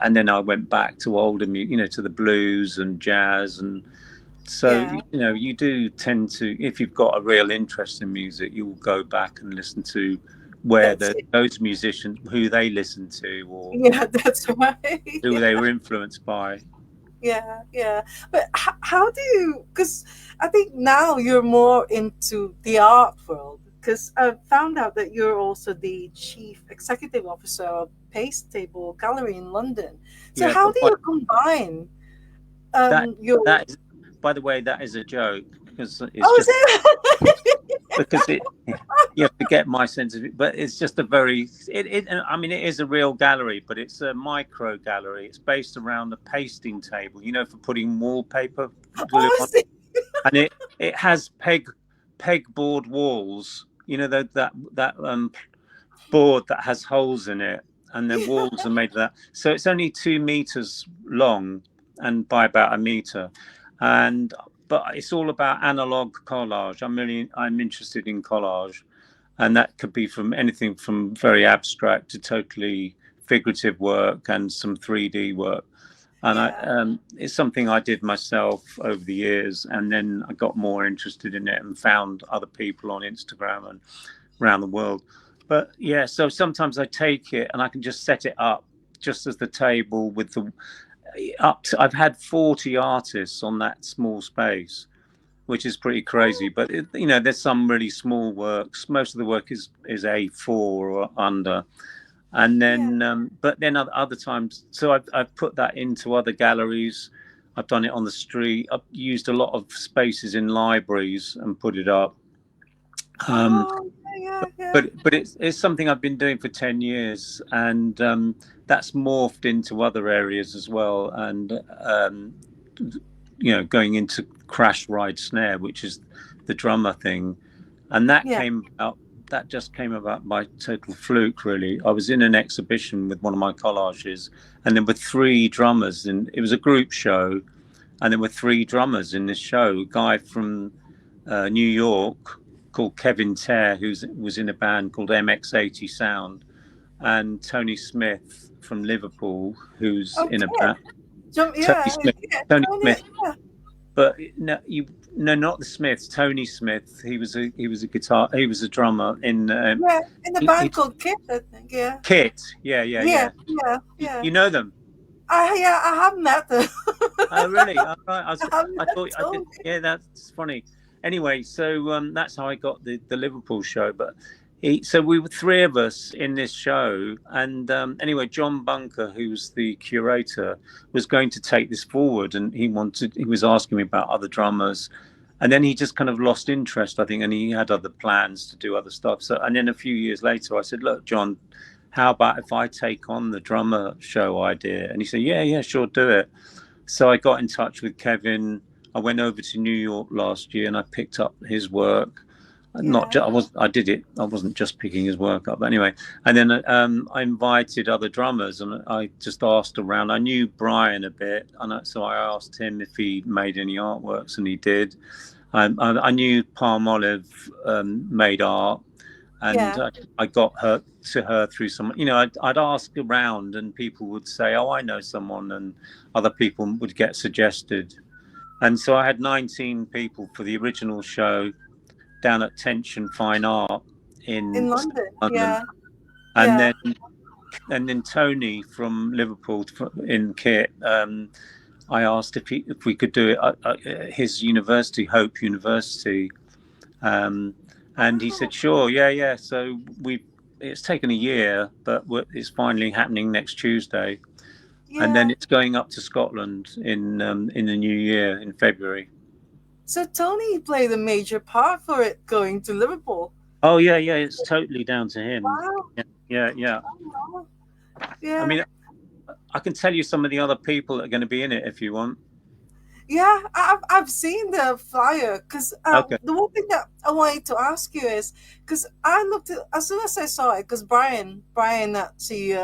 and then I went back to older music, to the blues and jazz, and so Yeah, you do tend to, if you've got a real interest in music, you'll go back and listen to where that's it. those musicians, who they listened to, or Yeah, that's right. who they were influenced by. Yeah, yeah. But how do you? Because I think now you're more into the art world. Because I found out that you're also the chief executive officer of Pace Table Gallery in London. So Yeah, how but do you combine that your? that is, by the way, that is a joke, because it's Oh, is just it? because it you have to get my sense of it, but it's just a very I mean, it is a real gallery, but it's a micro gallery. It's based around a pasting table, for putting wallpaper glue Oh, I on, see. and it has pegboard walls, that board that has holes in it, and the Yeah, walls are made of that. So it's only 2 meters long and by about a meter, and but it's all about analog collage. I'm interested in collage, and that could be from anything from very abstract to totally figurative work and some 3D work. And yeah, it's something I did myself over the years, and then I got more interested in it and found other people on Instagram and around the world. But yeah, so sometimes I take it and I can just set it up just as the table with the up to, I've had 40 artists on that small space, which is pretty crazy. But there's some really small works. Most of the work is A4 or under, and then but then other times. So I've put that into other galleries. I've done it on the street. I've used a lot of spaces in libraries and put it up. But it's something I've been doing for 10 years, and that's morphed into other areas as well. And going into Crash Ride Snare, which is the drummer thing, and that just came about by total fluke, really. I was in an exhibition with one of my collages, and there were 3 drummers, and it was a group show, and there were 3 drummers in this show. A guy from New York called Kevin Tare, who was in a band called MX80 Sound, and Tony Smith from Liverpool, who's in a band. Tony Smith. But not the Smiths. Tony Smith. He was a drummer in a band called Kit, I think. Yeah. Kit. Yeah. You know them? I have met them. Oh, really? I thought I did. Yeah, that's funny. Anyway, so that's how I got the Liverpool show. But so we were 3 of us in this show, and anyway, John Bunker, who's the curator, was going to take this forward, and he was asking me about other drummers, and then he just kind of lost interest, I think, and he had other plans to do other stuff. So, and then a few years later, I said, "Look, John, how about if I take on the drummer show idea?" And he said, "Yeah, sure, do it." So I got in touch with Kevin. I went over to New York last year, and I picked up his work. I did it. I wasn't just picking his work up. But anyway, and then I invited other drummers, and I just asked around. I knew Brian a bit, and so I asked him if he made any artworks, and he did. I knew Palmolive made art, and I got her through some. I'd ask around, and people would say, "Oh, I know someone," and other people would get suggested. And so I had 19 people for the original show down at Tension Fine Art in London. And then Tony from Liverpool in Kit, I asked if we could do it at his university, Hope University, and he said sure, yeah. So it's taken a year, but it's finally happening next Tuesday. And then it's going up to Scotland in the new year in February. So Tony played a major part for it going to Liverpool. Oh yeah, it's totally down to him. Wow. Yeah. I mean, I can tell you some of the other people that are going to be in it if you want. Yeah, I've seen the flyer, because the one thing that I wanted to ask you is, because I looked at, as soon as I saw it, because Brian actually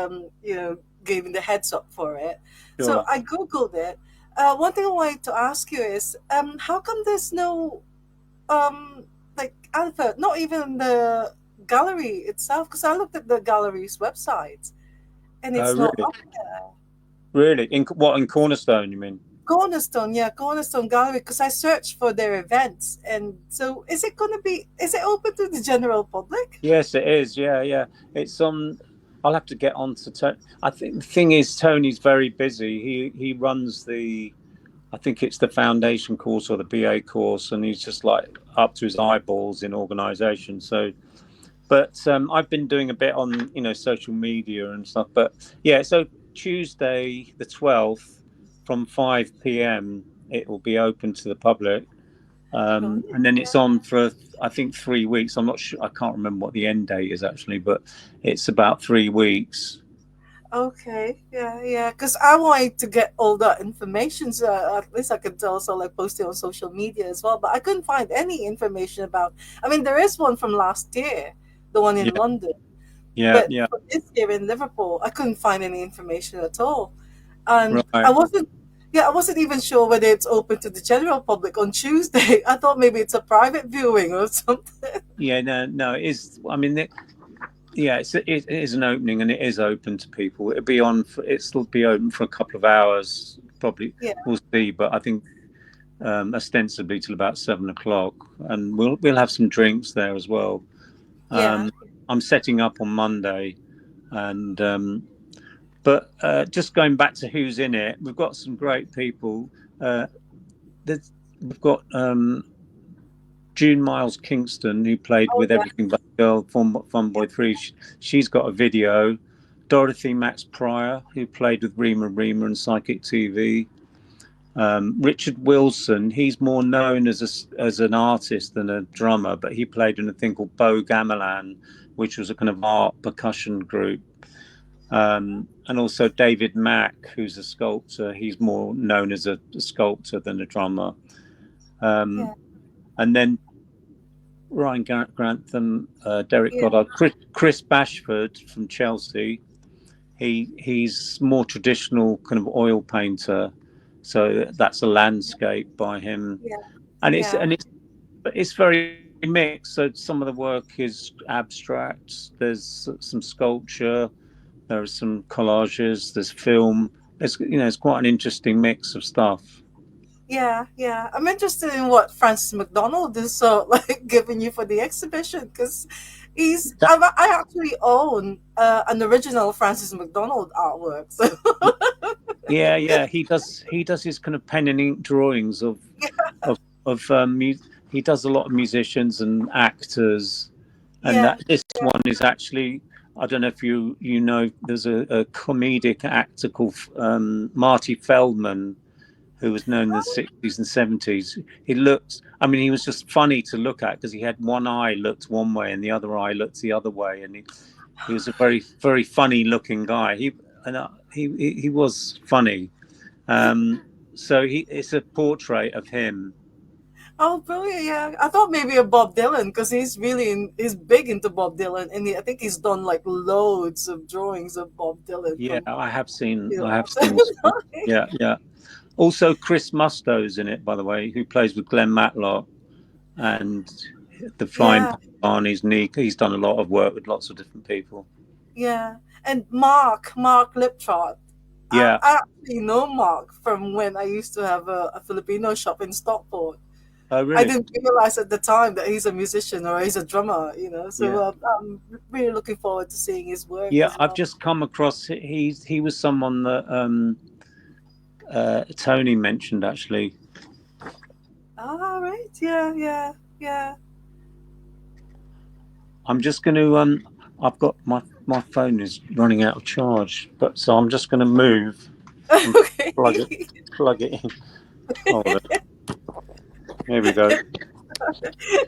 gave me the heads up for it. Sure. So I Googled it. One thing I wanted to ask you is, how come there's no advert, not even the gallery itself? Because I looked at the gallery's website, and it's not up there. Really? In Cornerstone, you mean? Cornerstone Gallery, because I searched for their events. And so is it open to the general public? Yes, it is. Yeah. It's on. I'll have to get on to Tony. I think the thing is, Tony's very busy. He runs I think it's the foundation course or the BA course, and he's just like up to his eyeballs in organisation. So, but I've been doing a bit on social media and stuff. But yeah, so Tuesday the 12th from 5 p.m. it will be open to the public. And then it's on for, I think, 3 weeks. I'm not sure. I can't remember what the end date is actually, but it's about 3 weeks. Okay. Yeah. Because I wanted to get all that information, so at least I could also post it on social media as well. But I couldn't find any information about. I mean, there is one from last year, the one in London. Yeah. But for this year in Liverpool, I couldn't find any information at all, and I wasn't even sure whether it's open to the general public on Tuesday. I thought maybe it's a private viewing or something. Yeah, no, it is. I mean, it is an opening, and it is open to people. It'll be open for a couple of hours, probably. Yeah. We'll see, but I think ostensibly till about 7:00, and we'll have some drinks there as well. I'm setting up on Monday, and But just going back to who's in it, we've got some great people. We've got June Miles Kingston, who played Oh with yeah, Everything But a Girl, Fun Boy 3. She's got a video. Dorothy Max Pryor, who played with Rima Rima and Psychic TV. Richard Wilson, he's more known as an artist than a drummer, but he played in a thing called Bo Gamelan, which was a kind of art percussion group. And also David Mack, who's a sculptor. He's more known as a sculptor than a drummer. yeah, And then Ryan Grantham, Derek yeah, Goddard, Chris Bashford from Chelsea. He's more traditional kind of oil painter, so that's a landscape by him, yeah, and yeah, it's very mixed. So some of the work is abstract. There's some sculpture. There are some collages. There's film. It's quite an interesting mix of stuff. yeah, yeah. I'm interested in what Francis McDonald is like giving you for the exhibition because That, I actually own an original Francis McDonald artwork. So yeah. He does his kind of pen and ink drawings of he does a lot of musicians and actors, and yeah, that this one is actually, I don't know if you know, there's a comedic actor called Marty Feldman, who was known in the 60s and 70s. He was just funny to look at because he had one eye looked one way and the other eye looked the other way, and he was a very, very funny looking guy. He was funny. So it's a portrait of him. oh, brilliant! Yeah, I thought maybe a Bob Dylan because he's big into Bob Dylan, and I think he's done like loads of drawings of Bob Dylan Yeah, from I have seen. you I have know. seen some. Yeah, yeah. Also, Chris Musto's in it, by the way, who plays with Glenn Matlock and the Flying Yeah, Papanis. Nick. He's done a lot of work with lots of different people. yeah, and Mark Liptrot. Yeah. I actually know Mark from when I used to have a Filipino shop in Stockport. Oh, I really? didn't realize at the time that he's a musician or he's a drummer, So Yeah. I'm really looking forward to seeing his work Yeah. as I've well. just come across. He was someone that Tony mentioned actually. All right, yeah, yeah, yeah. I'm just going to I've got my phone is running out of charge, but so I'm just going to move and plug it Okay. plug it in. Hold it. Here we go.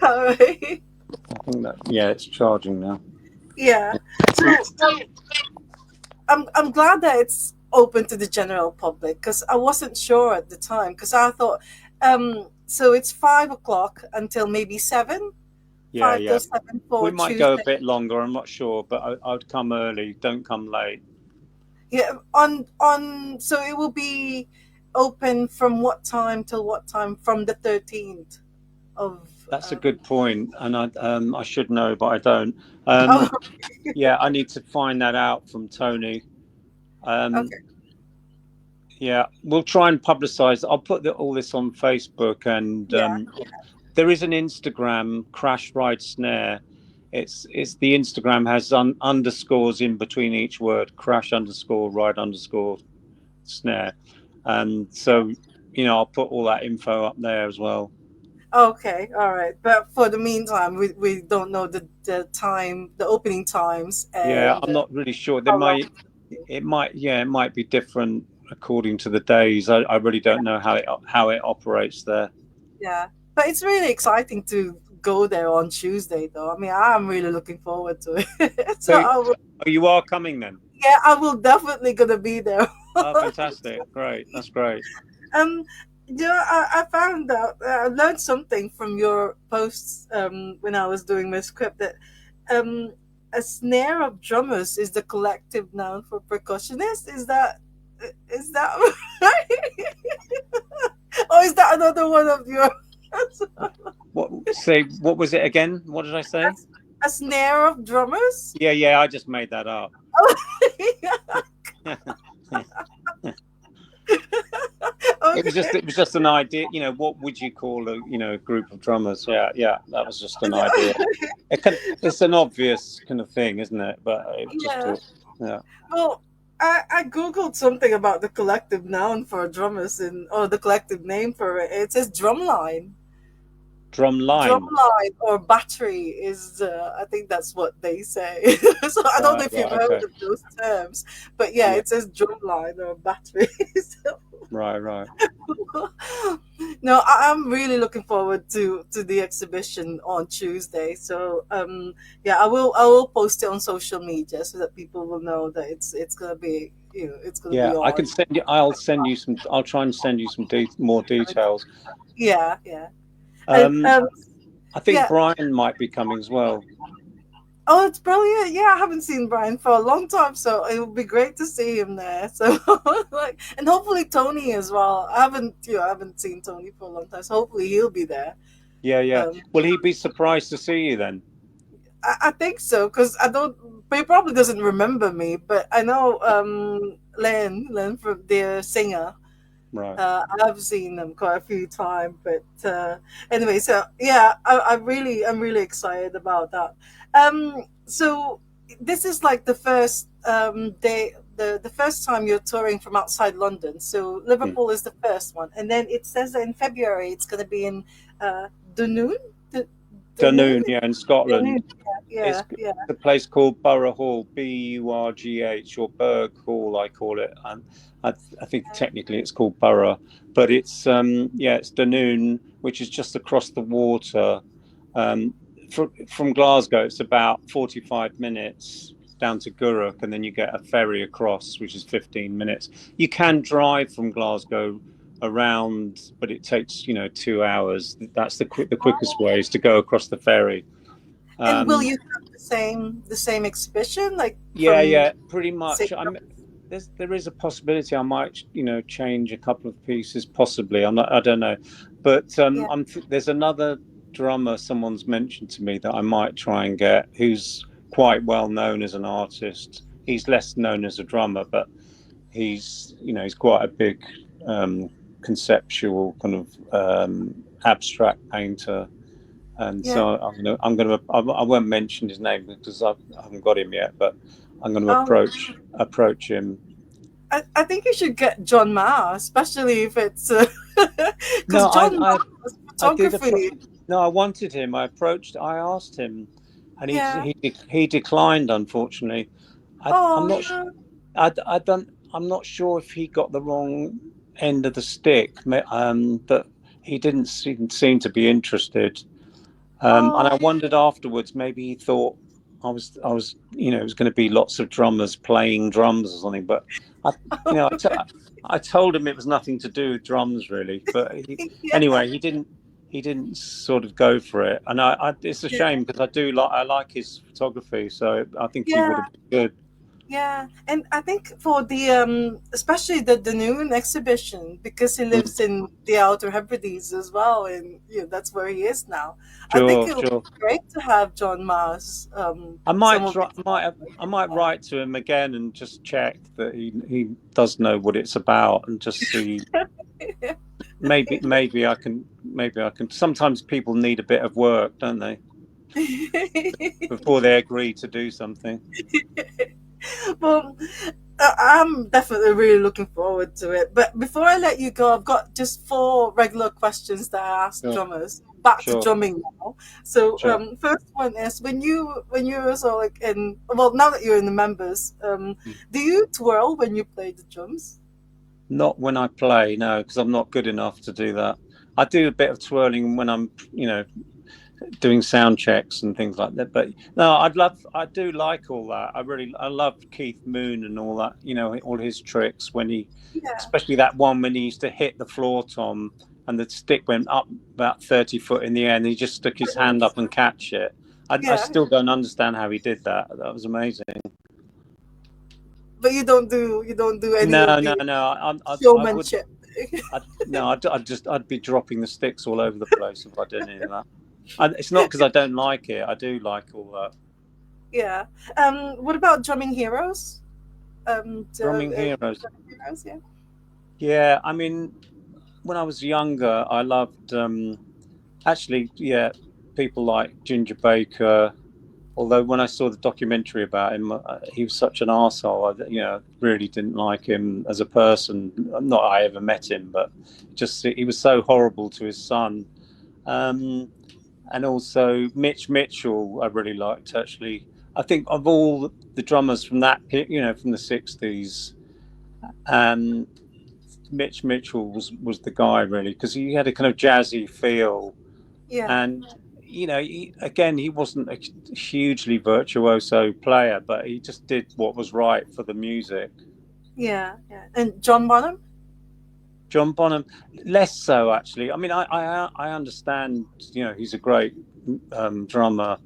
All right. I think that, yeah, it's charging now. Yeah. So I'm glad that it's open to the general public because I wasn't sure at the time because I thought so it's 5 o'clock until maybe seven, Yeah, five yeah. till seven We for might go a Tuesday. bit longer. I'm not sure, but I'd come early. Don't come late. Yeah, on so it will be open from what time till what time from the 13th of That's a good point, and I should know, but I don't. oh, Yeah, I need to find that out from Tony. Um, okay. yeah, we'll try and publicize. I'll put all this on Facebook, and Yeah. there is an Instagram, Crash Ride Snare. It's the Instagram has underscores in between each word, crash underscore ride underscore snare, and so I'll put all that info up there as well. Okay, all right. But for the meantime, we don't know the time, the opening times, Yeah, and I'm not really sure. how long. It might be different according to the days. I really don't know how it operates there. Yeah, but it's really exciting to go there on Tuesday, though. I mean, I'm really looking forward to it. So So, I will, you are coming then? yeah, I will definitely gonna be there. Oh, fantastic! Great, that's great. Um, I found out, I learned something from your posts when I was doing my script that um, a snare of drummers is the collective noun for percussionist. Is that right? Or is that another one of your What was it again? What did I say? a snare of drummers? Yeah, I just made that up. Okay. It was just an idea. What would you call a group of drummers? Yeah, that was just an idea. It's an obvious kind of thing, isn't it? But it just Yeah. yeah. Well, I googled something about the collective noun for drummers or the collective name for it. It says drumline. Drum line. Drumline or battery is, I think that's what they say. So I don't know Right, if you've right, heard okay. of those terms, but yeah, Yeah, it says drumline or battery. So, right, right. no, I'm really looking forward to the exhibition on Tuesday. So yeah, I will post it on social media so that people will know that it's gonna be, it's gonna Yeah, be I can on. send you. I'll try and send you some more details. Yeah, yeah, and Um, I think yeah. Brian might be coming as well. Oh, it's brilliant! Yeah, I haven't seen Brian for a long time, so it would be great to see him there. So, like, and hopefully Tony as well. I haven't seen Tony for a long time, so hopefully he'll be there. Yeah, yeah. Um, Will he be surprised to see you then? I think so because I don't. He probably doesn't remember me, but I know Len from the singer. Right. I've seen them quite a few times, but anyway, so yeah, I'm really excited about that. So this is like the first day, the first time you're touring from outside London. So Hmm. Liverpool is the first one, and then it says that in February it's going to be in Dunoon, D- Dunoon, Dunoon, yeah, in Scotland. Dunoon. Yeah, It's yeah, a place called Borough Hall, Burgh, or Berg Hall, I call it. And I think technically it's called Borough, but it's yeah, it's Dunoon, which is just across the water. Um, from Glasgow, it's about 45 minutes down to Gourock, and then you get a ferry across, which is 15 minutes. You can drive from Glasgow around, but it takes 2 hours. That's the quickest way is to go across the ferry. and will Um, you have the same exhibition like yeah, from yeah, pretty say much. There is a possibility I might change a couple of pieces, possibly. I don't know, but yeah. there's another drummer someone's mentioned to me that I might try and get, who's quite well known as an artist. He's less known as a drummer, but he's quite a big um, conceptual kind of abstract painter. And Yeah. so I won't mention his name because I haven't got him yet, but I'm going to Oh, approach him. I think you should get John Ma, especially if it's because No, John Ma's I did photography. no, I wanted him. I asked him, and Yeah. he declined. Unfortunately, I'm Oh not no. I don't I'm not sure if he got the wrong end of the stick, but he didn't seem to be interested. And I Oh wondered afterwards, maybe he thought it was going to be lots of drummers playing drums or something. But I, you know, I told him it was nothing to do with drums really. But yeah. anyway, he didn't sort of go for it. And it's a Yeah. shame because I like his photography, so I think he would Yeah. have been good. Yeah, and I think for the especially the new exhibition, because he Mm, lives in the Outer Hebrides as well, and that's where he is now. I think sure, it would sure. be great to have John Ma's I some might of try. his I might write to him again and just check that he does know what it's about and just see. Maybe I can. Sometimes people need a bit of work, don't they, before they agree to do something. Well, I'm definitely really looking forward to it. But before I let you go, I've got just four regular questions that I ask Sure, drummers. Back to sure, drumming now. So, sure. first one is when you were so like in well now that you're in the members, do you twirl when you play the drums? Not when I play, no, because I'm not good enough to do that. I do a bit of twirling when I'm, doing sound checks and things like that. But no, I do like all that. I love Keith Moon and all that. All his tricks Yeah, especially that one when he used to hit the floor tom and the stick went up about 30 foot in the air and he just stuck his hand up and catch it. I yeah. still don't understand how he did that. That was amazing. But you don't do any No, of no, the no. I would. showmanship. No, I'd be dropping the sticks all over the place if I did any of that. It's not because I don't like it. I do like all that. Yeah. What about drumming heroes? Drumming heroes. Drumming heroes. Yeah. Yeah, I mean, when I was younger, I loved actually, yeah, people like Ginger Baker, Although when I saw the documentary about him, he was such an arsehole. Really didn't like him as a person. Not I ever met him, but just he was so horrible to his son. Um, and also Mitch Mitchell, I really liked actually. I think of all the drummers from from the '60s, um, Mitch Mitchell was the guy really because he had a kind of jazzy feel, Yeah, and he wasn't a hugely virtuoso player, but he just did what was right for the music. yeah, yeah. And John Bonham? John Bonham, less so actually. I mean, I understand, he's a great drummer,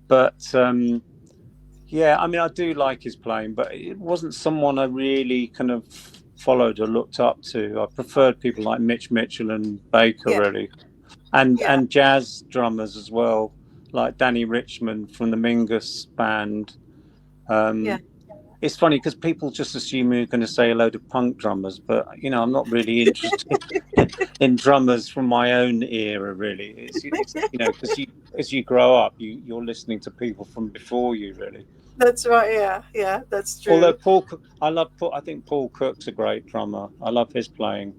but yeah, I mean, I do like his playing, but it wasn't someone I really kind of followed or looked up to. I preferred people like Mitch Mitchell and Baker, Yeah, really, and yeah, jazz drummers as well, like Danny Richmond from the Mingus band. yeah. Um, it's funny because people just assume you're going to say a load of punk drummers, but I'm not really interested in drummers from my own era. Really, it's because as you grow up, you're listening to people from before you, really. That's right. Yeah, yeah, that's Although true. Paul, I love Paul. I think Paul Cook's a great drummer. I love his playing.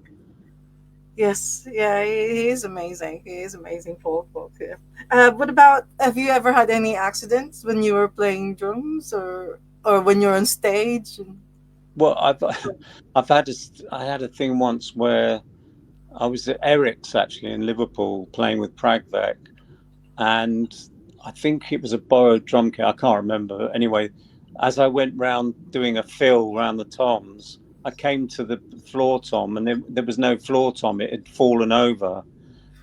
Yes, yeah, he is amazing. He is amazing, Paul Falk. Yeah. What about, have you ever had any accidents when you were playing drums, or when you're on stage? Well, I had a thing once where I was at Eric's actually in Liverpool playing with pragVEC, and I think it was a borrowed drum kit. I can't remember. Anyway, as I went round doing a fill round the toms, I came to the floor tom, and there was no floor tom. It had fallen over,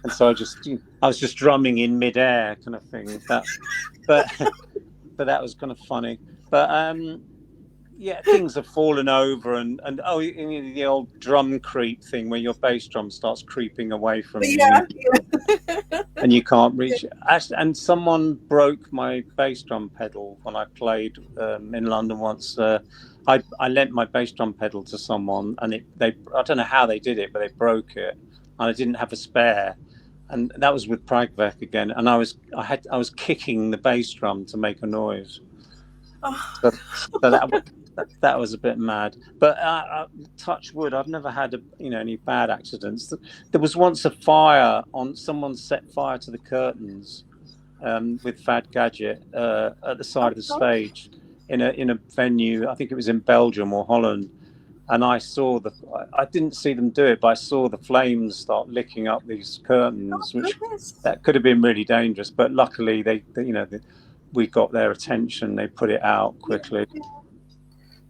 and so I was just drumming in midair, kind of thing. But but that was kind of funny. But yeah, things have fallen over, and oh, the old drum creep thing where your bass drum starts creeping away from you, Yeah, and you can't reach it. And someone broke my bass drum pedal when I played in London once. I lent my bass drum pedal to someone, and they I don't know how they did it, but they broke it, and I didn't have a spare. And that was with pragVEC again, and I was kicking the bass drum to make a noise. oh, So, that was a bit mad. But touch wood, I've never had any bad accidents. There was once a fire on someone set fire to the curtains with Fad Gadget at the side oh of the gosh. stage in a venue. I think it was in Belgium or Holland. And I didn't see them do it, but I saw the flames start licking up these Oh curtains, which goodness. that could have been really dangerous. But luckily, we got their attention. They put it out Yeah, quickly. yeah,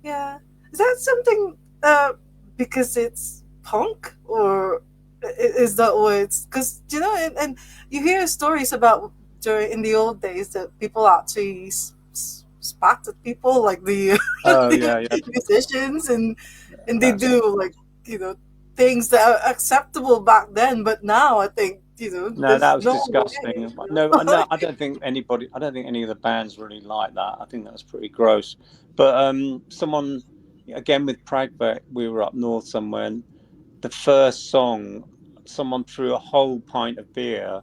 yeah. Is that something? Because it's punk, or is that what it's? Because and you hear stories about during in the old days that people actually spat at people, like the Oh the yeah, yeah. musicians, and they That's do, like, things that are acceptable back then, but now I think no, there's that was no way. disgusting. No, no, I don't think anybody. I don't think any of the bands really like that. I think that was pretty gross. But someone again with pragVEC, we were up north somewhere, and the first song, someone threw a whole pint of beer,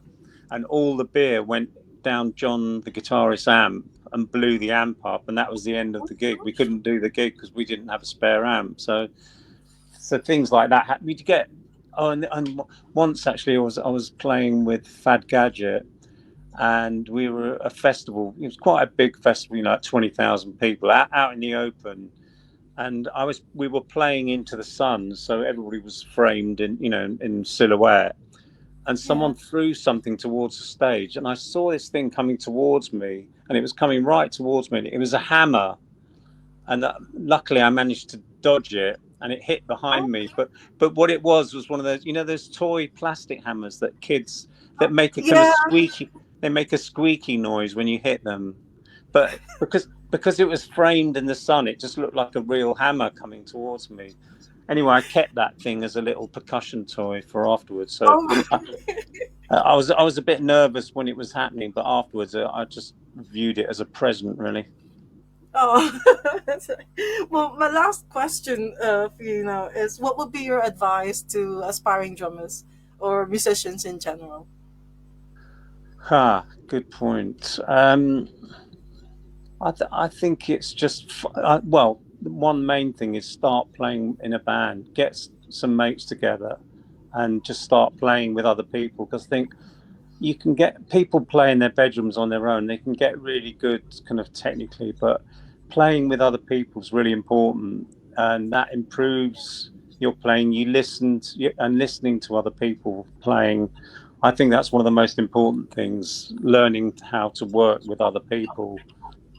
and all the beer went down John, the guitarist's amp, and blew the amp up, and that was the end of Oh the gig. We gosh. couldn't do the gig because we didn't have a spare amp. So things like that. We get. Oh, and once actually, I was playing with Fad Gadget, and we were at a festival. It was quite a big festival, like 20,000 people out in the open. And we were playing into the sun, so everybody was framed in silhouette. And Yeah. someone threw something towards the stage, and I saw this thing coming towards me, and it was coming right towards me. It was a hammer, and luckily I managed to dodge it, and it hit behind Oh, me. But what it was one of those those toy plastic hammers that kids that make a kind of yeah. squeaky. They make a squeaky noise when you hit them, but because it was framed in the sun, it just looked like a real hammer coming towards me. Anyway, I kept that thing as a little percussion toy for afterwards. So Oh, I was a bit nervous when it was happening, but afterwards I just viewed it as a present, really. oh. Well, my last question for you now is, what would be your advice to aspiring drummers or musicians in general? Good point. I think it's just well, one main thing is start playing in a band, get some mates together, and just start playing with other people. Because I think you can get people play in their bedrooms on their own. They can get really good, kind of technically, but playing with other people is really important, and that improves your playing. You listen to, and listening to other people playing. I think that's one of the most important things. Learning how to work with other people,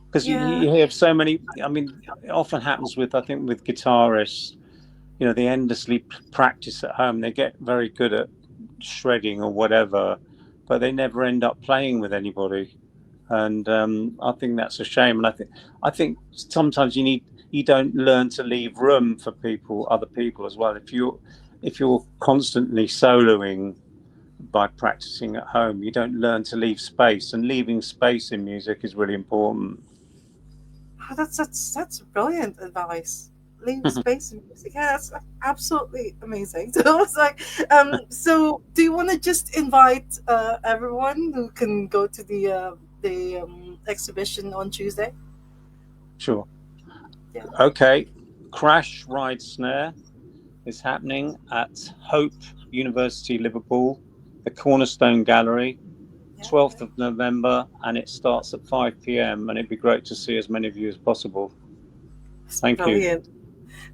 because Yeah. you hear so many. I mean, it often happens with, I think, with guitarists. They endlessly practice at home. They get very good at shredding or whatever, but they never end up playing with anybody. And I think that's a shame. And I think sometimes you don't learn to leave room for people, other people as well. If you're constantly soloing by practicing at home, you don't learn to leave space. And leaving space in music is really important. Oh, that's brilliant advice. Leave space in music. Yeah, that's absolutely amazing. So I was like, so do you want to just invite everyone who can go to the exhibition on Tuesday? Sure. Yeah. Okay. Crash Ride Snare is happening at Hope University, Liverpool, the Cornerstone Gallery, Yeah. 12th of November, and it starts at 5 p.m. And it'd be great to see as many of you as possible. It's Thank you. brilliant.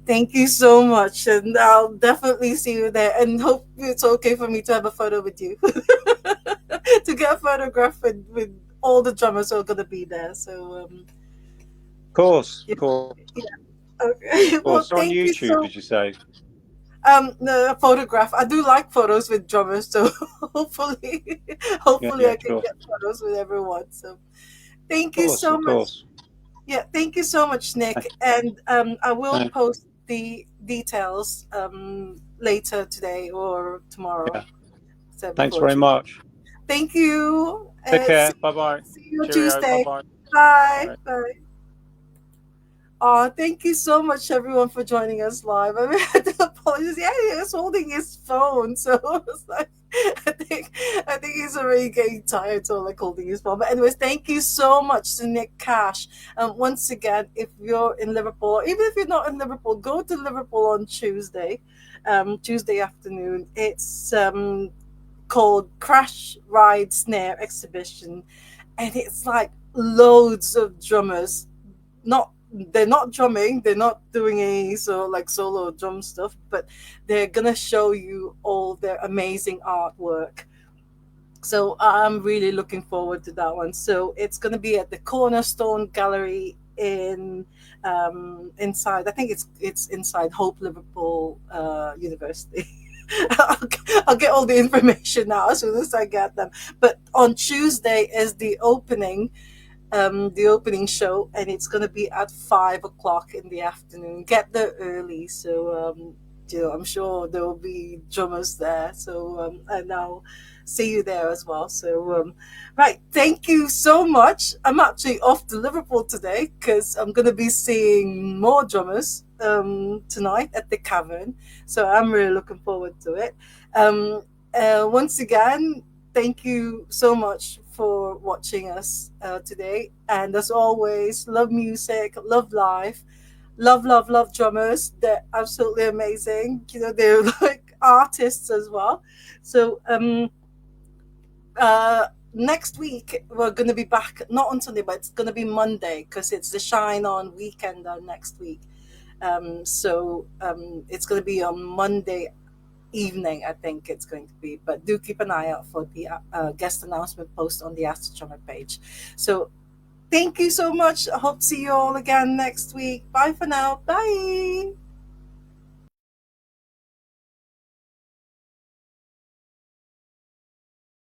Thank you so much, and I'll definitely see you there. And hope it's okay for me to have a photo with you, to get a photograph with all the drummers who are gonna be there. So Of course, yeah, of course, yeah. Okay. of Well, course. They're on thank you YouTube, so. did you say? No, a photograph. I do like photos with drummers, so hopefully, Yeah, hopefully yeah, I can sure. get photos with everyone. So thank Of you course, so of much. course. Yeah, thank you so much, Nick. And I will Thank- post the details later today or tomorrow. Yeah. So Thanks before very Tuesday. much. Thank you. Take care. See, Bye bye. see you on Cheerio. Bye Tuesday. bye. Bye. Bye. Bye. Oh, thank you so much, everyone, for joining us live. I mean, I do apologize. Yeah, he was holding his phone, so it was like, I think, I think he's already getting tired, so like holding his phone. But anyways, thank you so much to Nick Cash. Once again, if you're in Liverpool, or even if you're not in Liverpool, go to Liverpool on Tuesday, Tuesday afternoon. It's called Crash Ride Snare Exhibition, and it's like loads of drummers. Not They're not drumming, they're not doing any like solo drum stuff, but they're gonna show you all their amazing artwork. So I'm really looking forward to that one. So it's gonna be at the Cornerstone Gallery in inside. I think it's inside Hope Liverpool University. I'll, I'll get all the information now as soon as I get them. But on Tuesday is the opening show, and it's going to be at 5 o'clock in the afternoon. Get there early, so I'm sure there will be drummers there. So and I'll see you there as well. So right, thank you so much. I'm actually off to Liverpool today because I'm going to be seeing more drummers tonight at the Cavern. So I'm really looking forward to it. Once again, thank you so much for watching us today. And as always, love music, love life, love drummers. They're absolutely amazing. They're like artists as well. So next week we're going to be back, not on Sunday, but it's going to be Monday because it's the Shine On weekend next week. So it's going to be on Monday evening, I think it's going to be. But do keep an eye out for the guest announcement post on the Ask the Drummer page. So thank you so much. I hope to see you all again next week. Bye for now. Bye.